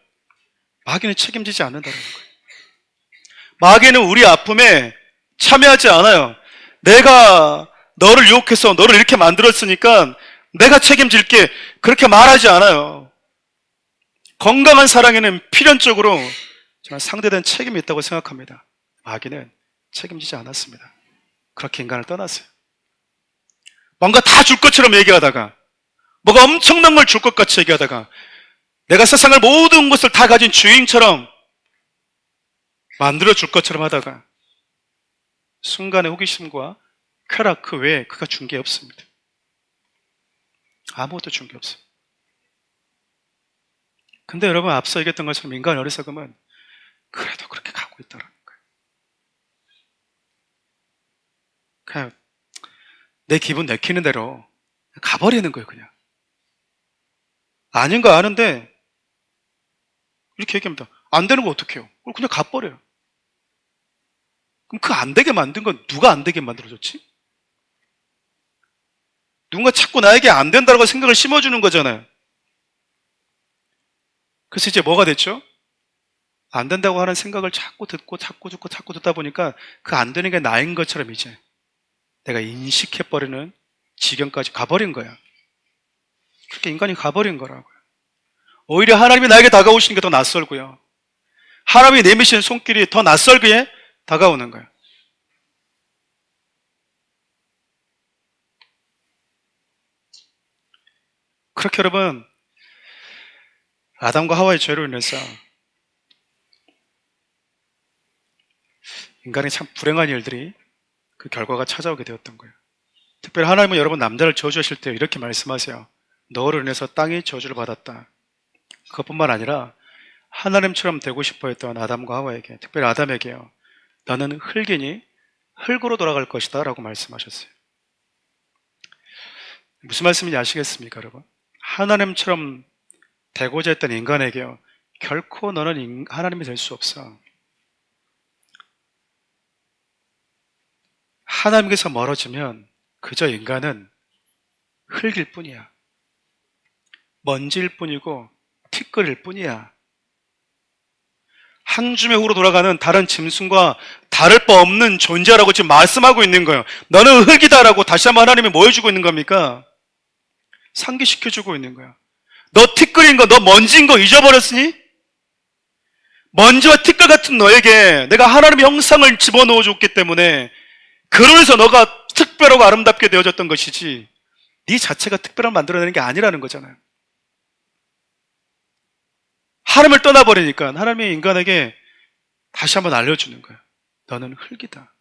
마귀는 책임지지 않는다는 거예요. 마귀는 우리 아픔에 참여하지 않아요. 내가 너를 유혹해서 너를 이렇게 만들었으니까 내가 책임질게, 그렇게 말하지 않아요. 건강한 사랑에는 필연적으로 저는 상대된 책임이 있다고 생각합니다. 마귀는 책임지지 않았습니다. 그렇게 인간을 떠났어요. 뭔가 다 줄 것처럼 얘기하다가, 뭐가 엄청난 걸 줄 것 같이 얘기하다가, 내가 세상을 모든 것을 다 가진 주인처럼 만들어 줄 것처럼 하다가 순간의 호기심과 쾌락 그 외에 그가 준 게 없습니다. 아무것도 준 게 없어요. 근데 여러분, 앞서 얘기했던 것처럼 인간의 어리석음은 그래도 그렇게 가고 있다는 거예요. 그냥 내 기분 내키는 대로 가버리는 거예요. 그냥 아닌 거 아는데 이렇게 얘기합니다. 안 되는 거 어떡해요? 그냥 가버려요. 그럼 그 안 되게 만든 건 누가 안 되게 만들어줬지? 누군가 자꾸 나에게 안 된다고 생각을 심어주는 거잖아요. 그래서 이제 뭐가 됐죠? 안 된다고 하는 생각을 자꾸 듣고 자꾸 듣고 자꾸 듣다 보니까 그 안 되는 게 나인 것처럼 이제 내가 인식해버리는 지경까지 가버린 거야. 그렇게 인간이 가버린 거라고요. 오히려 하나님이 나에게 다가오시는 게 더 낯설고요. 하나님이 내미시는 손길이 더 낯설게 다가오는 거예요. 그렇게 여러분, 아담과 하와의 죄로 인해서 인간의 참 불행한 일들이 그 결과가 찾아오게 되었던 거예요. 특별히 하나님은 여러분 남자를 저주하실 때 이렇게 말씀하세요. 너로 인해서 땅이 저주를 받았다. 그것뿐만 아니라 하나님처럼 되고 싶어 했던 아담과 하와에게, 특별히 아담에게요, 너는 흙이니 흙으로 돌아갈 것이다 라고 말씀하셨어요. 무슨 말씀인지 아시겠습니까, 여러분? 하나님처럼 되고자 했던 인간에게요, 결코 너는 하나님이 될 수 없어. 하나님께서 멀어지면 그저 인간은 흙일 뿐이야. 먼지일 뿐이고 티끌일 뿐이야. 한 줌의 흙으로 돌아가는 다른 짐승과 다를 바 없는 존재라고 지금 말씀하고 있는 거예요. 너는 흙이다라고 다시 한번 하나님이 뭐 해주고 있는 겁니까? 상기시켜주고 있는 거야. 너 티끌인 거, 너 먼지인 거 잊어버렸으니? 먼지와 티끌 같은 너에게 내가 하나님의 형상을 집어넣어 줬기 때문에 그러면서 너가 특별하고 아름답게 되어졌던 것이지 네 자체가 특별한 만들어내는 게 아니라는 거잖아요. 하나님을 떠나버리니까 하나님이 인간에게 다시 한번 알려주는 거예요. 너는 흙이다.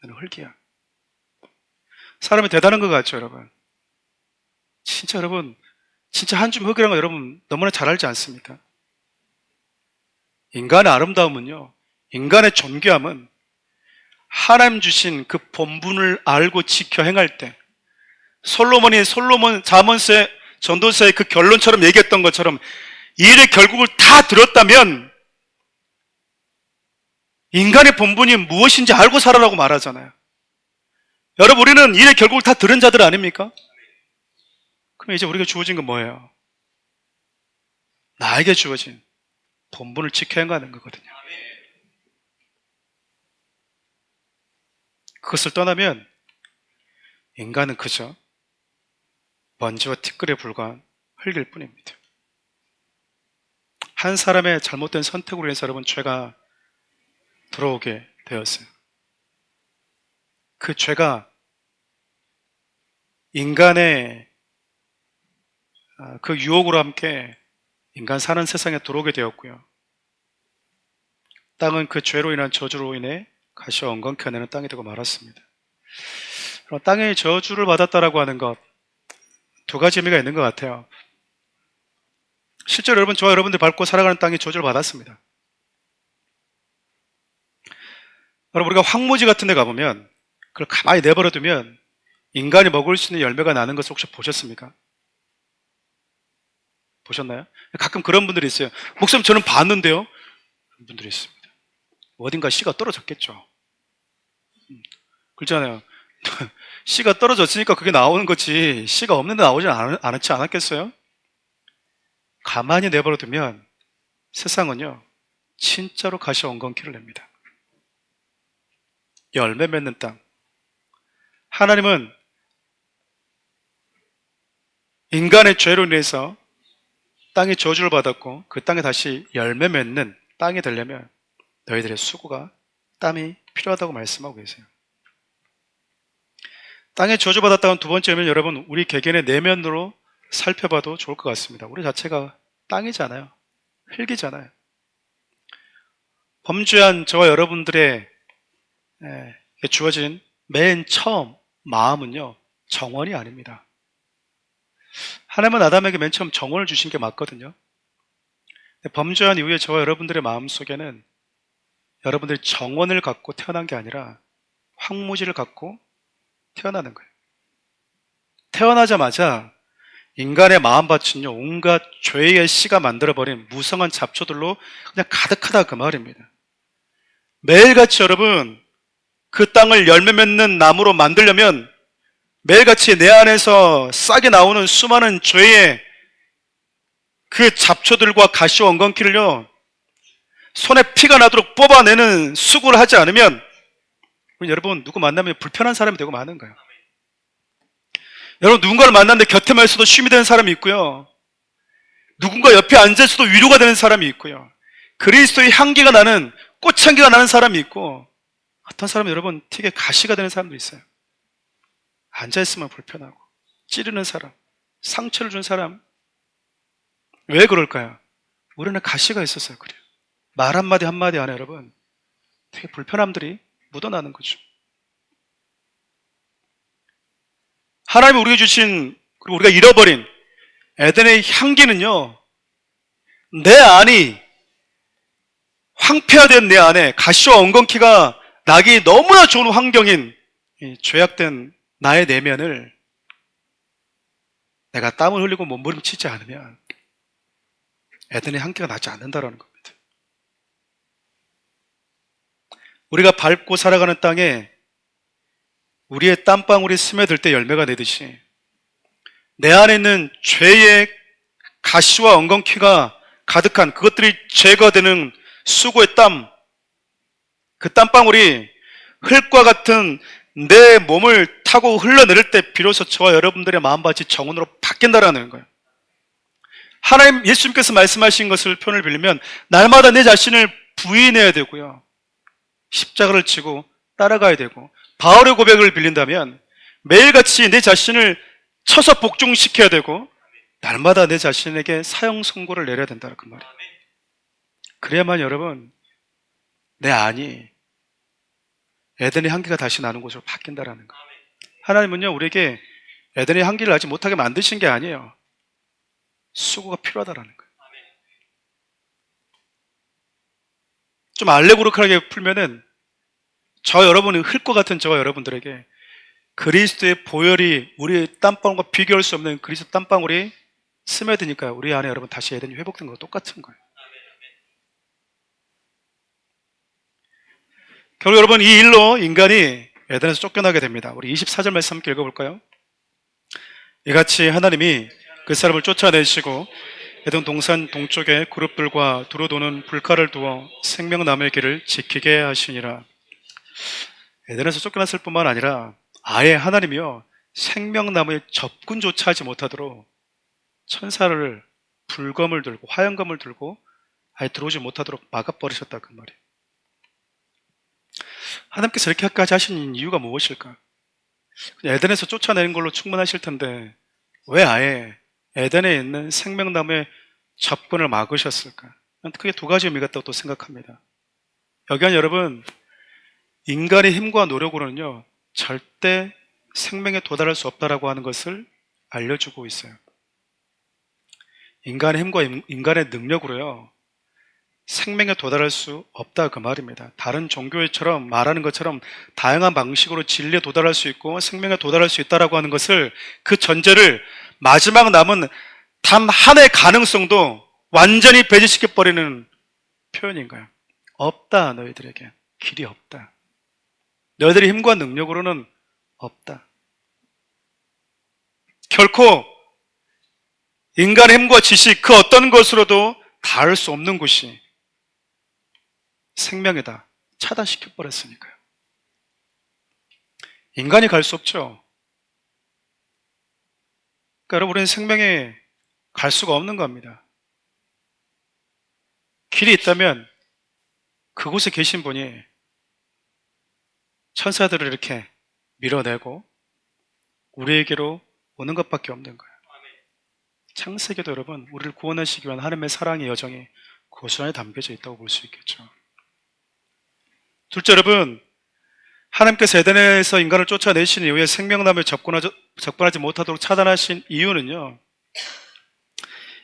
너는 흙이야. 사람이 대단한 것 같죠, 여러분? 진짜 여러분, 진짜 한 줌 흙이라는 거 여러분 너무나 잘 알지 않습니까? 인간의 아름다움은요, 인간의 존귀함은 하나님 주신 그 본분을 알고 지켜 행할 때, 솔로몬 잠언서의 전도서의 그 결론처럼 얘기했던 것처럼 이 일의 결국을 다 들었다면 인간의 본분이 무엇인지 알고 살아라고 말하잖아요. 여러분, 우리는 이 일의 결국을 다 들은 자들 아닙니까? 그럼 이제 우리가 주어진 건 뭐예요? 나에게 주어진 본분을 지켜 행하는 거거든요. 그것을 떠나면 인간은 그저 먼지와 티끌에 불과한 흙일 뿐입니다. 한 사람의 잘못된 선택으로 인해서 여러분 죄가 들어오게 되었어요. 그 죄가 인간의 그 유혹으로 함께 인간 사는 세상에 들어오게 되었고요. 땅은 그 죄로 인한 저주로 인해 가시와 엉겅퀴가 내는 땅이 되고 말았습니다. 그럼 땅의 저주를 받았다라고 하는 것, 두 가지 의미가 있는 것 같아요. 실제로 여러분, 저와 여러분들이 밟고 살아가는 땅이 저주를 받았습니다. 여러분, 우리가 황무지 같은 데 가보면 그걸 가만히 내버려두면 인간이 먹을 수 있는 열매가 나는 것을 혹시 보셨습니까? 보셨나요? 가끔 그런 분들이 있어요. 목사님, 저는 봤는데요. 그런 분들이 있습니다. 어딘가 씨가 떨어졌겠죠. 그렇잖아요. 씨가 떨어졌으니까 그게 나오는 거지, 씨가 없는데 나오지 않지 않았겠어요? 가만히 내버려두면 세상은요, 진짜로 가시와 엉겅퀴를 냅니다. 열매 맺는 땅. 하나님은 인간의 죄로 인해서 땅이 저주를 받았고 그 땅에 다시 열매 맺는 땅이 되려면 너희들의 수고가, 땀이 필요하다고 말씀하고 계세요. 땅에 저주받았다는 두 번째는 여러분, 우리 개개인의 내면으로 살펴봐도 좋을 것 같습니다. 우리 자체가 땅이잖아요. 흙이잖아요. 범죄한 저와 여러분들의 주어진 맨 처음 마음은요, 정원이 아닙니다. 하나님은 아담에게 맨 처음 정원을 주신 게 맞거든요. 범죄한 이후에 저와 여러분들의 마음 속에는 여러분들이 정원을 갖고 태어난 게 아니라 황무지를 갖고 태어나는 거예요. 태어나자마자 인간의 마음밭은요, 온갖 죄의 씨가 만들어버린 무성한 잡초들로 그냥 가득하다, 그 말입니다. 매일같이 여러분, 그 땅을 열매 맺는 나무로 만들려면 매일같이 내 안에서 싹이 나오는 수많은 죄의 그 잡초들과 가시와 엉겅퀴를요, 손에 피가 나도록 뽑아내는 수고를 하지 않으면 여러분, 누구 만나면 불편한 사람이 되고 마는 거예요. 여러분, 누군가를 만났는데 곁에만 있어도 쉼이 되는 사람이 있고요, 누군가 옆에 앉아 있어도 위로가 되는 사람이 있고요, 그리스도의 향기가 나는, 꽃향기가 나는 사람이 있고, 어떤 사람은 여러분 틱에 가시가 되는 사람도 있어요. 앉아있으면 불편하고 찌르는 사람, 상처를 준 사람. 왜 그럴까요? 우리는 가시가 있었어요. 그래요. 말 한마디 한마디 안에 여러분 되게 불편함들이 묻어나는 거죠. 하나님이 우리에게 주신, 그리고 우리가 잃어버린 에덴의 향기는요, 내 안이 황폐화된 내 안에 가시와 엉겅퀴가 나기 너무나 좋은 환경인 이 죄악된 나의 내면을 내가 땀을 흘리고 몸부림치지 않으면 에덴의 향기가 나지 않는다라는 겁니다. 우리가 밟고 살아가는 땅에 우리의 땀방울이 스며들 때 열매가 되듯이 내 안에 있는 죄의 가시와 엉겅퀴가 가득한, 그것들이 제거되는 수고의 땀, 그 땀방울이 흙과 같은 내 몸을 타고 흘러내릴 때 비로소 저와 여러분들의 마음밭이 정원으로 바뀐다라는 거예요. 하나님, 예수님께서 말씀하신 것을 표현을 빌리면 날마다 내 자신을 부인해야 되고요, 십자가를 지고 따라가야 되고, 바울의 고백을 빌린다면 매일같이 내 자신을 쳐서 복종시켜야 되고 날마다 내 자신에게 사형 선고를 내려야 된다는 그 말이에요. 그래야만 여러분 내 안이 에덴의 향기가 다시 나는 곳으로 바뀐다라는 거예요. 하나님은요, 우리에게 에덴의 향기를 나지 못하게 만드신 게 아니에요. 수고가 필요하다라는 거예요. 좀 알레고리컬하게 풀면은 저 여러분이 흙과 같은 저와 여러분들에게 그리스도의 보혈이 우리의 땀방울과 비교할 수 없는 그리스도 땀방울이 스며드니까 우리 안에 여러분 다시 에덴이 회복된 거와 똑같은 거예요. 결국 여러분, 이 일로 인간이 에덴에서 쫓겨나게 됩니다. 우리 24절 말씀 함께 읽어볼까요? 이같이 하나님이 그 사람을 쫓아내시고 에덴 동산 동쪽에 그룹들과 두루 도는 불칼을 두어 생명나무의 길을 지키게 하시니라. 에덴에서 쫓겨났을 뿐만 아니라 아예 하나님이요, 생명나무에 접근조차 하지 못하도록 천사를, 불검을 들고 화염검을 들고 아예 들어오지 못하도록 막아버리셨다, 그 말이에요. 하나님께서 이렇게까지 하신 이유가 무엇일까? 에덴에서 쫓아내는 걸로 충분하실 텐데 왜 아예 에덴에 있는 생명나무의 접근을 막으셨을까? 크게 두 가지 의미가 있다고 또 생각합니다. 여기는 여러분, 인간의 힘과 노력으로는요, 절대 생명에 도달할 수 없다라고 하는 것을 알려주고 있어요. 인간의 힘과 인간의 능력으로요, 생명에 도달할 수 없다 그 말입니다. 다른 종교처럼 말하는 것처럼 다양한 방식으로 진리에 도달할 수 있고 생명에 도달할 수 있다라고 하는 것을, 그 전제를 마지막 남은 단 하나의 가능성도 완전히 배제시켜버리는 표현인 거예요. 없다, 너희들에게 길이 없다. 너희들의 힘과 능력으로는 없다. 결코 인간의 힘과 지식 그 어떤 것으로도 닿을 수 없는 곳이 생명이다. 차단시켜버렸으니까요. 인간이 갈 수 없죠. 그러니까 여러분, 우리는 생명에 갈 수가 없는 겁니다. 길이 있다면 그곳에 계신 분이 천사들을 이렇게 밀어내고 우리에게로 오는 것밖에 없는 거예요. 창세기도 여러분, 우리를 구원하시기 위한 하나님의 사랑의 여정이 고스란히 담겨져 있다고 볼 수 있겠죠. 둘째, 여러분, 하나님께서 에덴에서 인간을 쫓아내신 이후에 생명나무에 접근하지 못하도록 차단하신 이유는요,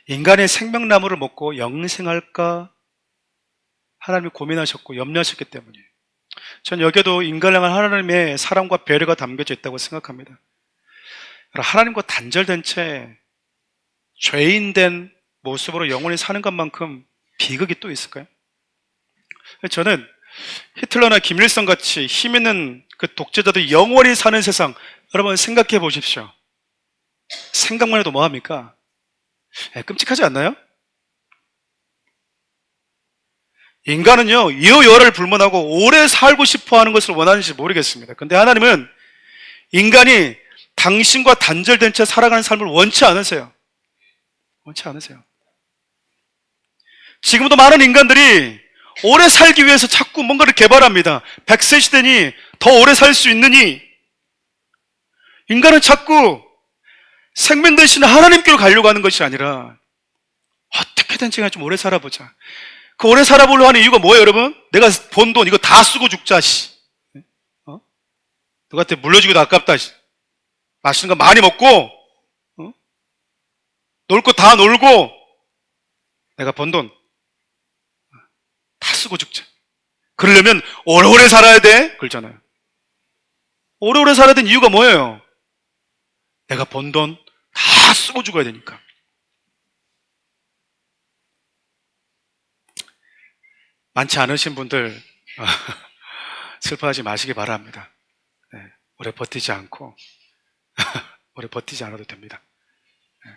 인간이 생명나무를 먹고 영생할까 하나님이 고민하셨고 염려하셨기 때문이에요. 전 여기에도 인간을 향한 하나님의 사랑과 배려가 담겨져 있다고 생각합니다. 하나님과 단절된 채 죄인된 모습으로 영원히 사는 것만큼 비극이 또 있을까요? 저는 히틀러나 김일성 같이 힘 있는 그 독재자들이 영원히 사는 세상, 여러분 생각해 보십시오. 생각만 해도 뭐합니까? 끔찍하지 않나요? 인간은요, 이호여를 불문하고 오래 살고 싶어 하는 것을 원하는지 모르겠습니다. 근데 하나님은 인간이 당신과 단절된 채 살아가는 삶을 원치 않으세요. 원치 않으세요. 지금도 많은 인간들이 오래 살기 위해서 자꾸 뭔가를 개발합니다. 100세 시대니 더 오래 살 수 있느니, 인간은 자꾸 생명 대신 하나님께로 가려고 하는 것이 아니라 어떻게든 제가 좀 오래 살아보자. 그 오래 살아보려고 하는 이유가 뭐예요, 여러분? 내가 번 돈 이거 다 쓰고 죽자, 씨. 누구한테 물려주기도 아깝다, 씨. 맛있는 거 많이 먹고, 놀 거 다 놀고, 내가 번 돈 다 쓰고 죽자. 그러려면 오래오래 살아야 돼? 그러잖아요. 오래오래 살아야 되는 이유가 뭐예요? 내가 번 돈 다 쓰고 죽어야 되니까. 많지 않으신 분들 슬퍼하지 마시기 바랍니다. 네, 오래 버티지 않고 오래 버티지 않아도 됩니다. 네.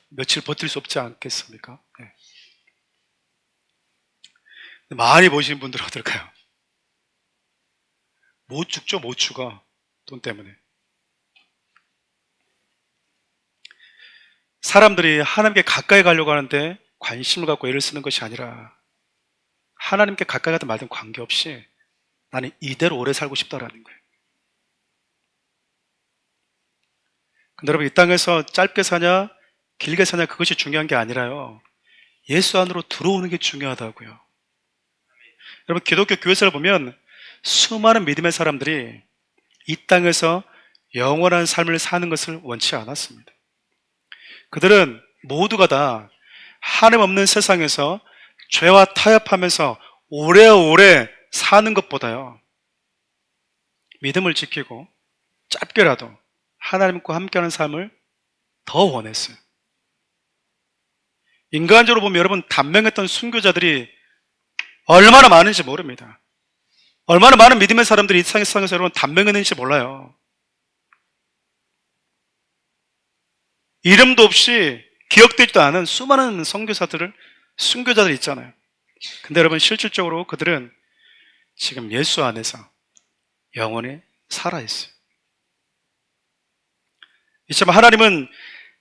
며칠 버틸 수 없지 않겠습니까? 네. 많이 보시는 분들은 어떨까요? 못 죽죠, 못 죽어. 돈 때문에. 사람들이 하나님께 가까이 가려고 하는데 관심을 갖고 애를 쓰는 것이 아니라 하나님께 가까이 가든 말든 관계없이 나는 이대로 오래 살고 싶다라는 거예요. 근데 여러분, 이 땅에서 짧게 사냐 길게 사냐 그것이 중요한 게 아니라요, 예수 안으로 들어오는 게 중요하다고요. 여러분, 기독교 교회사를 보면 수많은 믿음의 사람들이 이 땅에서 영원한 삶을 사는 것을 원치 않았습니다. 그들은 모두가 다 하나님 없는 세상에서 죄와 타협하면서 오래오래 사는 것보다요, 믿음을 지키고 짧게라도 하나님과 함께하는 삶을 더 원했어요. 인간적으로 보면 여러분, 단명했던 순교자들이 얼마나 많은지 모릅니다. 얼마나 많은 믿음의 사람들이 이 세상에서 여러분 단명했는지 몰라요. 이름도 없이 기억되지도 않은 수많은 순교자들 있잖아요. 근데 여러분, 실질적으로 그들은 지금 예수 안에서 영원히 살아있어요. 이처럼 하나님은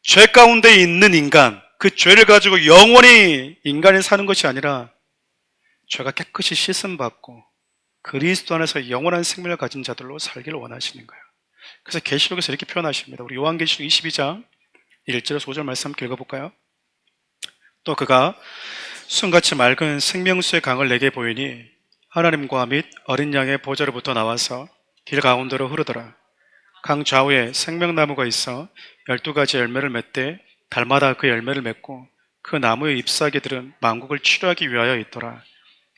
죄 가운데 있는 인간, 그 죄를 가지고 영원히 인간이 사는 것이 아니라 죄가 깨끗이 씻음받고 그리스도 안에서 영원한 생명을 가진 자들로 살기를 원하시는 거예요. 그래서 계시록에서 이렇게 표현하십니다. 우리 요한계시록 22장 1절에서 5절 말씀 함께 읽어볼까요? 또 그가 순같이 맑은 생명수의 강을 내게 보이니 하나님과 및 어린 양의 보좌로부터 나와서 길 가운데로 흐르더라. 강 좌우에 생명나무가 있어 12가지 열매를 맺되 달마다 그 열매를 맺고 그 나무의 잎사귀들은 만국을 치료하기 위하여 있더라.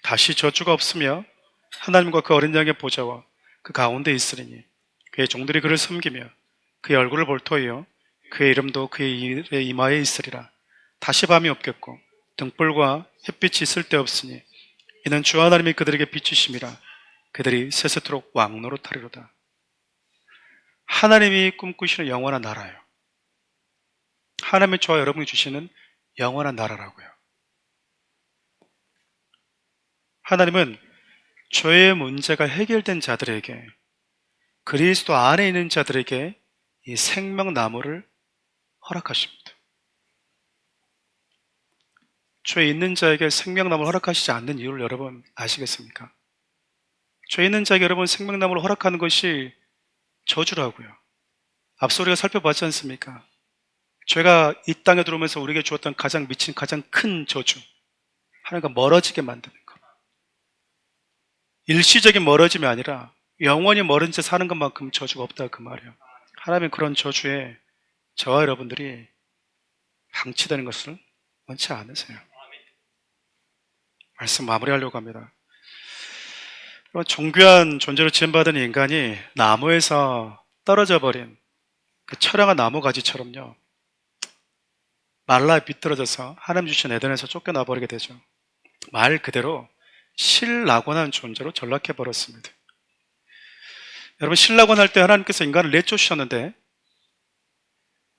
다시 저주가 없으며 하나님과 그 어린 양의 보좌와 그 가운데 있으리니 그의 종들이 그를 섬기며 그의 얼굴을 볼 터이요 그의 이름도 그의 이마에 있으리라. 다시 밤이 없겠고 등불과 햇빛이 있을 데 없으니 이는 주 하나님이 그들에게 비추심이라. 그들이 세세토록 왕노릇하리로다. 하나님이 꿈꾸시는 영원한 나라예요. 하나님의 저와 여러분이 주시는 영원한 나라라고요. 하나님은 죄의 문제가 해결된 자들에게, 그리스도 안에 있는 자들에게 이 생명나무를 허락하십니다. 죄 있는 자에게 생명나무를 허락하시지 않는 이유를 여러분 아시겠습니까? 죄 있는 자에게 여러분 생명나무를 허락하는 것이 저주라고요. 앞서 우리가 살펴봤지 않습니까? 죄가 이 땅에 들어오면서 우리에게 주었던 가장 미친 가장 큰 저주, 하나님과 멀어지게 만드는 것. 일시적인 멀어짐이 아니라 영원히 멀은 채 사는 것만큼 저주가 없다 그 말이에요. 하나님은 그런 저주에 저와 여러분들이 방치되는 것을 원치 않으세요. 말씀 마무리하려고 합니다. 존귀한 존재로 지음받은 인간이 나무에서 떨어져 버린 그 처량한 나무 가지처럼요, 말라 비틀어져서 하나님 주신 에덴에서 쫓겨나 버리게 되죠. 말 그대로 신라곤한 존재로 전락해 버렸습니다. 여러분, 신라곤할 때 하나님께서 인간을 내쫓으셨는데,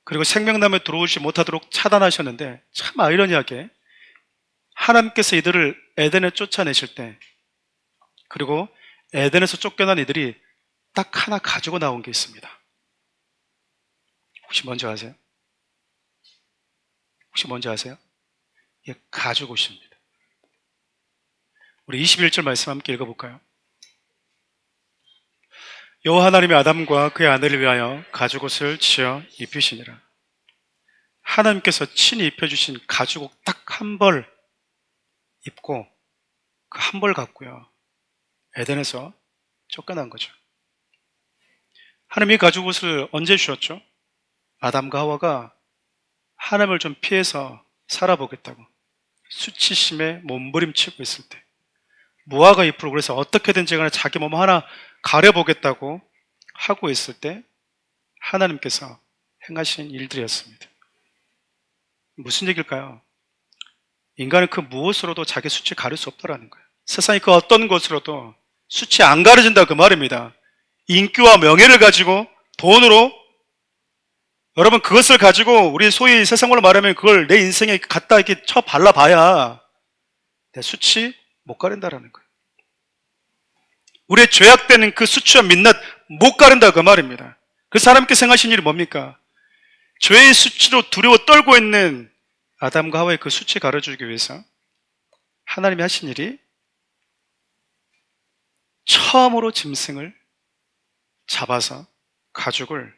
그리고 생명나무에 들어오지 못하도록 차단하셨는데, 참 아이러니하게 하나님께서 이들을 에덴에 쫓아내실 때, 그리고 에덴에서 쫓겨난 이들이 딱 하나 가지고 나온 게 있습니다. 혹시 뭔지 아세요? 혹시 뭔지 아세요? 예, 가죽옷입니다. 우리 21절 말씀 함께 읽어볼까요? 여호와 하나님이 아담과 그의 아내를 위하여 가죽옷을 지어 입히시니라. 하나님께서 친히 입혀주신 가죽옷 딱 한 벌 입고 그 한 벌 갖고요, 에덴에서 쫓겨난 거죠. 하나님이 가죽옷을 언제 주셨죠? 아담과 하와가 하나님을 좀 피해서 살아보겠다고 수치심에 몸부림치고 있을 때, 무화과 잎으로 그래서 어떻게든지 간에 자기 몸 하나 가려보겠다고 하고 있을 때 하나님께서 행하신 일들이었습니다. 무슨 얘기일까요? 인간은 그 무엇으로도 자기 수치 가릴 수 없다라는 거예요. 세상이 그 어떤 것으로도 수치 안 가려진다 그 말입니다. 인기와 명예를 가지고, 돈으로, 여러분 그것을 가지고 우리 소위 세상으로 말하면 그걸 내 인생에 갖다 이렇게 쳐 발라봐야 내 수치 못 가린다라는 거예요. 우리의 죄악되는 그 수치와 민낯 못 가린다 그 말입니다. 그래서 하나님께서 행하신 일이 뭡니까? 죄의 수치로 두려워 떨고 있는 아담과 하와의 그 수치 가려주기 위해서 하나님이 하신 일이 처음으로 짐승을 잡아서 가죽을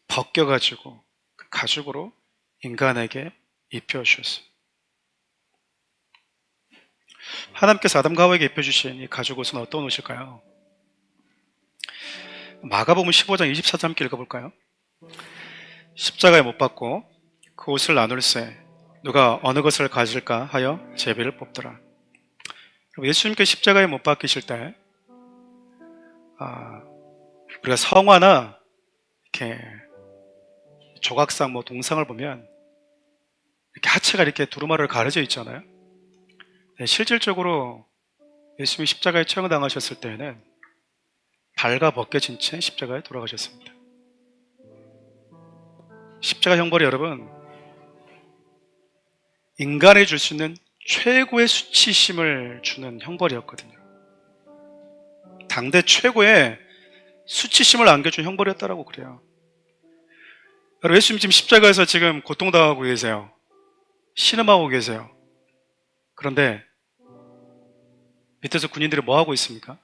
벗겨가지고 그 가죽으로 인간에게 입혀주셨어요. 하나님께서 아담과 하와에게 입혀주신 이 가죽옷은 어떤 옷일까요? 마가복음 15장 24절 함께 읽어볼까요? 십자가에 못 박고 그 옷을 나눌세 누가 어느 것을 가질까 하여 제비를 뽑더라. 예수님께 십자가에 못 박히실 때 우리가 성화나 이렇게 조각상 동상을 보면 이렇게 하체가 이렇게 두루마리로 가려져 있잖아요. 실질적으로 예수님이 십자가에 처형당하셨을 때에는 발가 벗겨진 채 십자가에 돌아가셨습니다. 십자가 형벌이 여러분, 인간에 줄 수 있는 최고의 수치심을 주는 형벌이었거든요. 당대 최고의 수치심을 안겨준 형벌이었다라고 그래요. 여러분, 예수님 지금 십자가에서 지금 고통당하고 계세요. 신음하고 계세요. 그런데 밑에서 군인들이 뭐 하고 있습니까?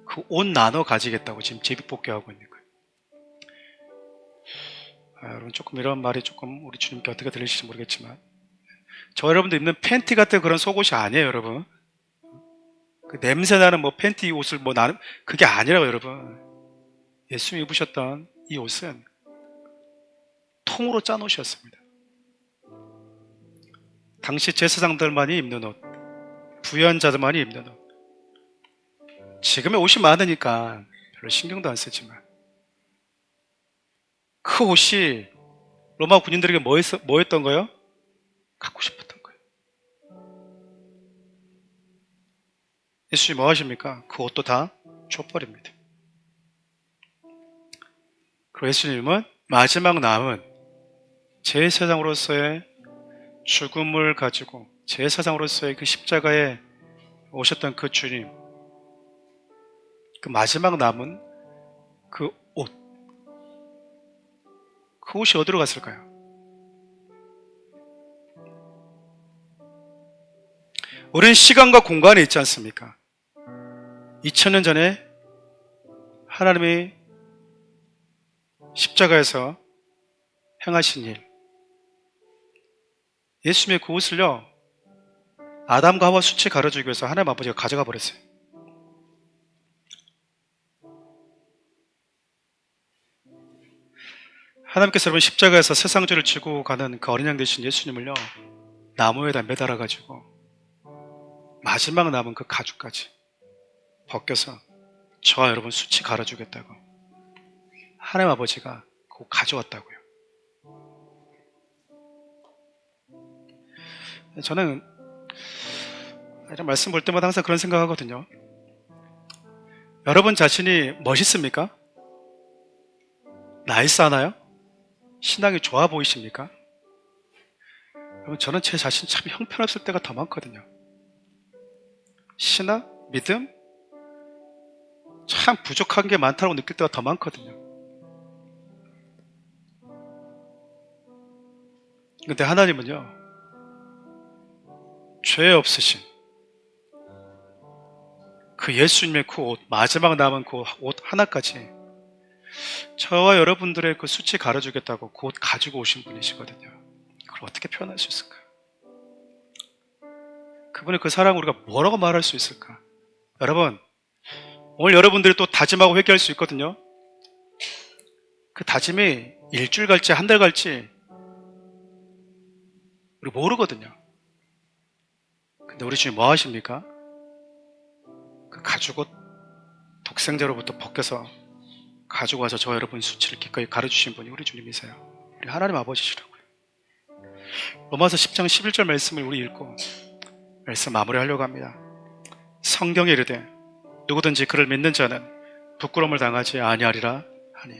그 옷 나눠 가지겠다고 지금 제비뽑기하고 있는 거예요. 여러분, 조금 이런 말이 조금 우리 주님께 어떻게 들리실지 모르겠지만, 저 여러분들 입는 팬티 같은 그런 속옷이 아니에요, 여러분. 그 냄새나는 뭐 팬티 옷을 뭐 나는 그게 아니라고, 여러분. 예수님이 입으셨던 이 옷은 통으로 짠 옷이었습니다. 당시 제사장들만이 입는 옷, 부유한 자들만이 입는 옷. 지금의 옷이 많으니까 별로 신경도 안 쓰지만 그 옷이 로마 군인들에게 뭐였던 거예요? 갖고 싶었던 거예요. 예수님이 뭐 하십니까? 그 옷도 다 줘버립니다. 그리고 예수님은 마지막 남은 제사장으로서의 죽음을 가지고 제사장으로서의 그 십자가에 오셨던 그 주님, 그 마지막 남은 그 옷, 그 옷이 어디로 갔을까요? 우리는 시간과 공간에 있지 않습니까? 2000년 전에 하나님이 십자가에서 행하신 일, 예수님의 그 옷을요, 아담과 하와 수치 가려주기 위해서 하나님 아버지가 가져가 버렸어요. 하나님께서 여러분 십자가에서 세상 죄를 지고 가는 그 어린 양 되신 예수님을요, 나무에다 매달아 가지고 마지막 남은 그 가죽까지 벗겨서 저와 여러분 수치 갈아주겠다고 하나님 아버지가 그거 가져왔다고요. 저는 이런 말씀 볼 때마다 항상 그런 생각하거든요. 여러분 자신이 멋있습니까? 나이스하나요? 신앙이 좋아 보이십니까? 여러분, 저는 제 자신 참 형편없을 때가 더 많거든요. 신앙, 믿음, 참 부족한 게 많다고 느낄 때가 더 많거든요. 근데 하나님은요, 죄 없으신 그 예수님의 그 옷, 마지막 남은 그 옷 하나까지 저와 여러분들의 그 수치 가려주겠다고 그 옷 가지고 오신 분이시거든요. 그걸 어떻게 표현할 수 있을까? 그분의 그 사랑을 우리가 뭐라고 말할 수 있을까? 여러분, 오늘 여러분들이 또 다짐하고 회개할 수 있거든요. 그 다짐이 일주일 갈지 한 달 갈지 우리 모르거든요. 근데 우리 주님 뭐 하십니까? 그 가죽옷 독생자로부터 벗겨서 가지고 와서 저와 여러분 수치를 기꺼이 가려주신 분이 우리 주님이세요. 우리 하나님 아버지시라고요. 로마서 10장 11절 말씀을 우리 읽고 말씀 마무리하려고 합니다. 성경에 이르되 누구든지 그를 믿는 자는 부끄러움을 당하지 아니하리라 하니,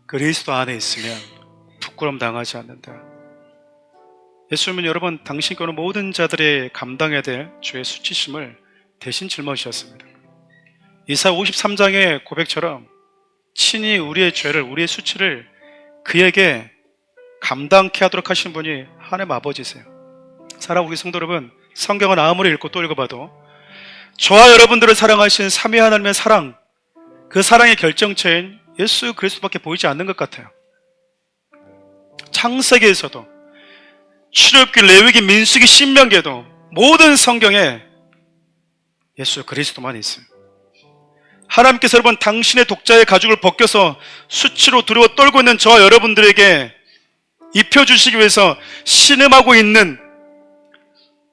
그리스도 안에 있으면 부끄러움 당하지 않는다. 예수님은 여러분 당신께는 모든 자들의 감당해야 될 주의 수치심을 대신 짊어지셨습니다. 이사 53장의 고백처럼 친히 우리의 죄를, 우리의 수치를 그에게 감당케 하도록 하신 분이 하나님 아버지세요. 사랑하는 우리 성도 여러분, 성경은 아무리 읽고 또 읽어봐도 저와 여러분들을 사랑하신 삼위 하나님의 사랑, 그 사랑의 결정체인 예수 그리스도밖에 보이지 않는 것 같아요. 창세기에서도, 출애굽기, 레위기, 민수기, 신명기에도 모든 성경에 예수 그리스도만 있어요. 하나님께서 여러분 당신의 독자의 가죽을 벗겨서 수치로 두려워 떨고 있는 저와 여러분들에게 입혀주시기 위해서 신음하고 있는,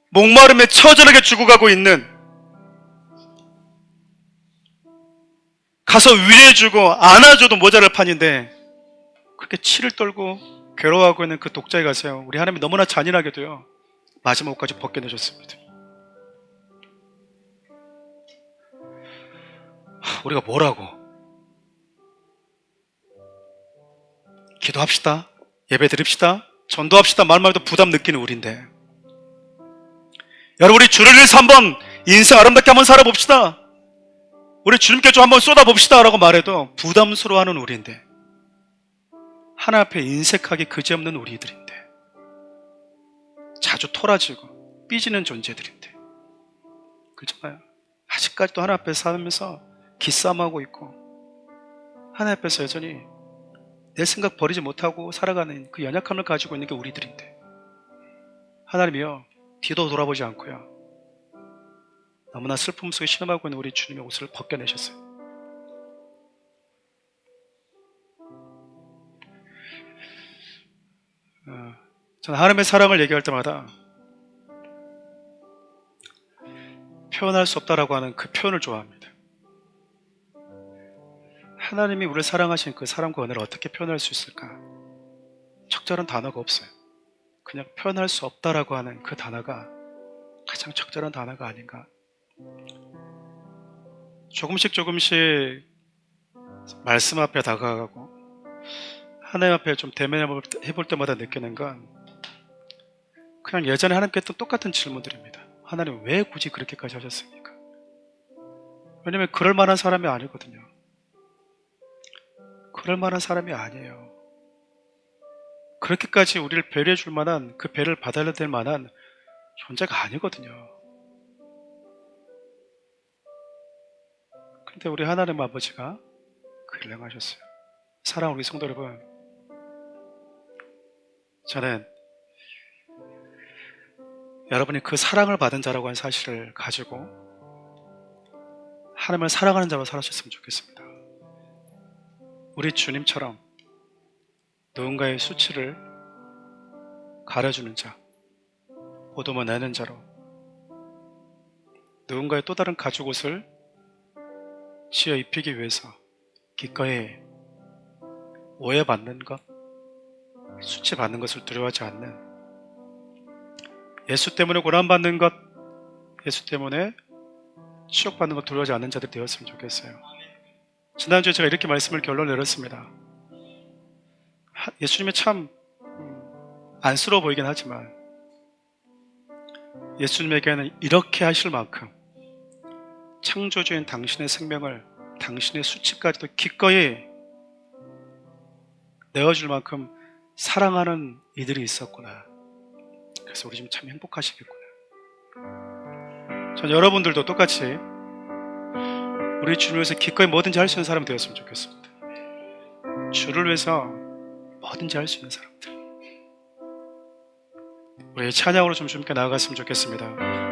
목마름에 처절하게 죽어가고 있는, 가서 위로해주고 안아줘도 모자랄 판인데 그렇게 치를 떨고 괴로워하고 있는 그 독자에 가세요. 우리 하나님이 너무나 잔인하게도요, 마지막 옷까지 벗겨내셨습니다. 우리가 뭐라고? 기도합시다, 예배 드립시다, 전도합시다 말만 해도 부담 느끼는 우리인데, 여러분 우리 주를 위해서 한번 인생 아름답게 한번 살아봅시다, 우리 주님께 좀 한번 쏟아봅시다 라고 말해도 부담스러워하는 우리인데, 하나 앞에 인색하기 그지없는 우리들인데, 자주 토라지고 삐지는 존재들인데, 그렇잖아요. 아직까지도 하나 앞에 살면서 기싸움하고 있고 하나님 앞에서 여전히 내 생각 버리지 못하고 살아가는 그 연약함을 가지고 있는 게 우리들인데, 하나님이요, 뒤도 돌아보지 않고요, 너무나 슬픔 속에 신음하고 있는 우리 주님의 옷을 벗겨내셨어요. 저는 하나님의 사랑을 얘기할 때마다 표현할 수 없다라고 하는 그 표현을 좋아합니다. 하나님이 우리를 사랑하신 그 사랑과 은혜를 어떻게 표현할 수 있을까? 적절한 단어가 없어요. 그냥 표현할 수 없다라고 하는 그 단어가 가장 적절한 단어가 아닌가. 조금씩 말씀 앞에 다가가고 하나님 앞에 좀 대면해볼 때마다 느끼는 건 그냥 예전에 하나님께 했던 똑같은 질문들입니다. 하나님 왜 굳이 그렇게까지 하셨습니까? 왜냐면 그럴 만한 사람이 아니거든요. 그럴 만한 사람이 아니에요. 그렇게까지 우리를 배려해 줄 만한, 그 배를 받아야 될 만한 존재가 아니거든요. 근데 우리 하나님 아버지가 그 일을 행하셨어요. 사랑하는 우리 성도 여러분, 저는 여러분이 그 사랑을 받은 자라고 하는 사실을 가지고 하나님을 사랑하는 자로 살아주셨으면 좋겠습니다. 우리 주님처럼 누군가의 수치를 가려주는 자, 보듬어 내는 자로, 누군가의 또 다른 가죽옷을 지어 입히기 위해서 기꺼이 오해받는 것, 수치받는 것을 두려워하지 않는, 예수 때문에 고난받는 것, 예수 때문에 치욕받는 것 두려워하지 않는 자들이 되었으면 좋겠어요. 지난주에 제가 이렇게 말씀을 결론을 내렸습니다. 예수님이 참 안쓰러워 보이긴 하지만 예수님에게는 이렇게 하실 만큼 창조주인 당신의 생명을, 당신의 수치까지도 기꺼이 내어줄 만큼 사랑하는 이들이 있었구나. 그래서 우리 지금 참 행복하시겠구나. 전 여러분들도 똑같이 우리 주를 위해서 기꺼이 뭐든지 할 수 있는 사람이 되었으면 좋겠습니다. 주를 위해서 뭐든지 할 수 있는 사람들. 우리 찬양으로 좀 주님께 나아갔으면 좋겠습니다.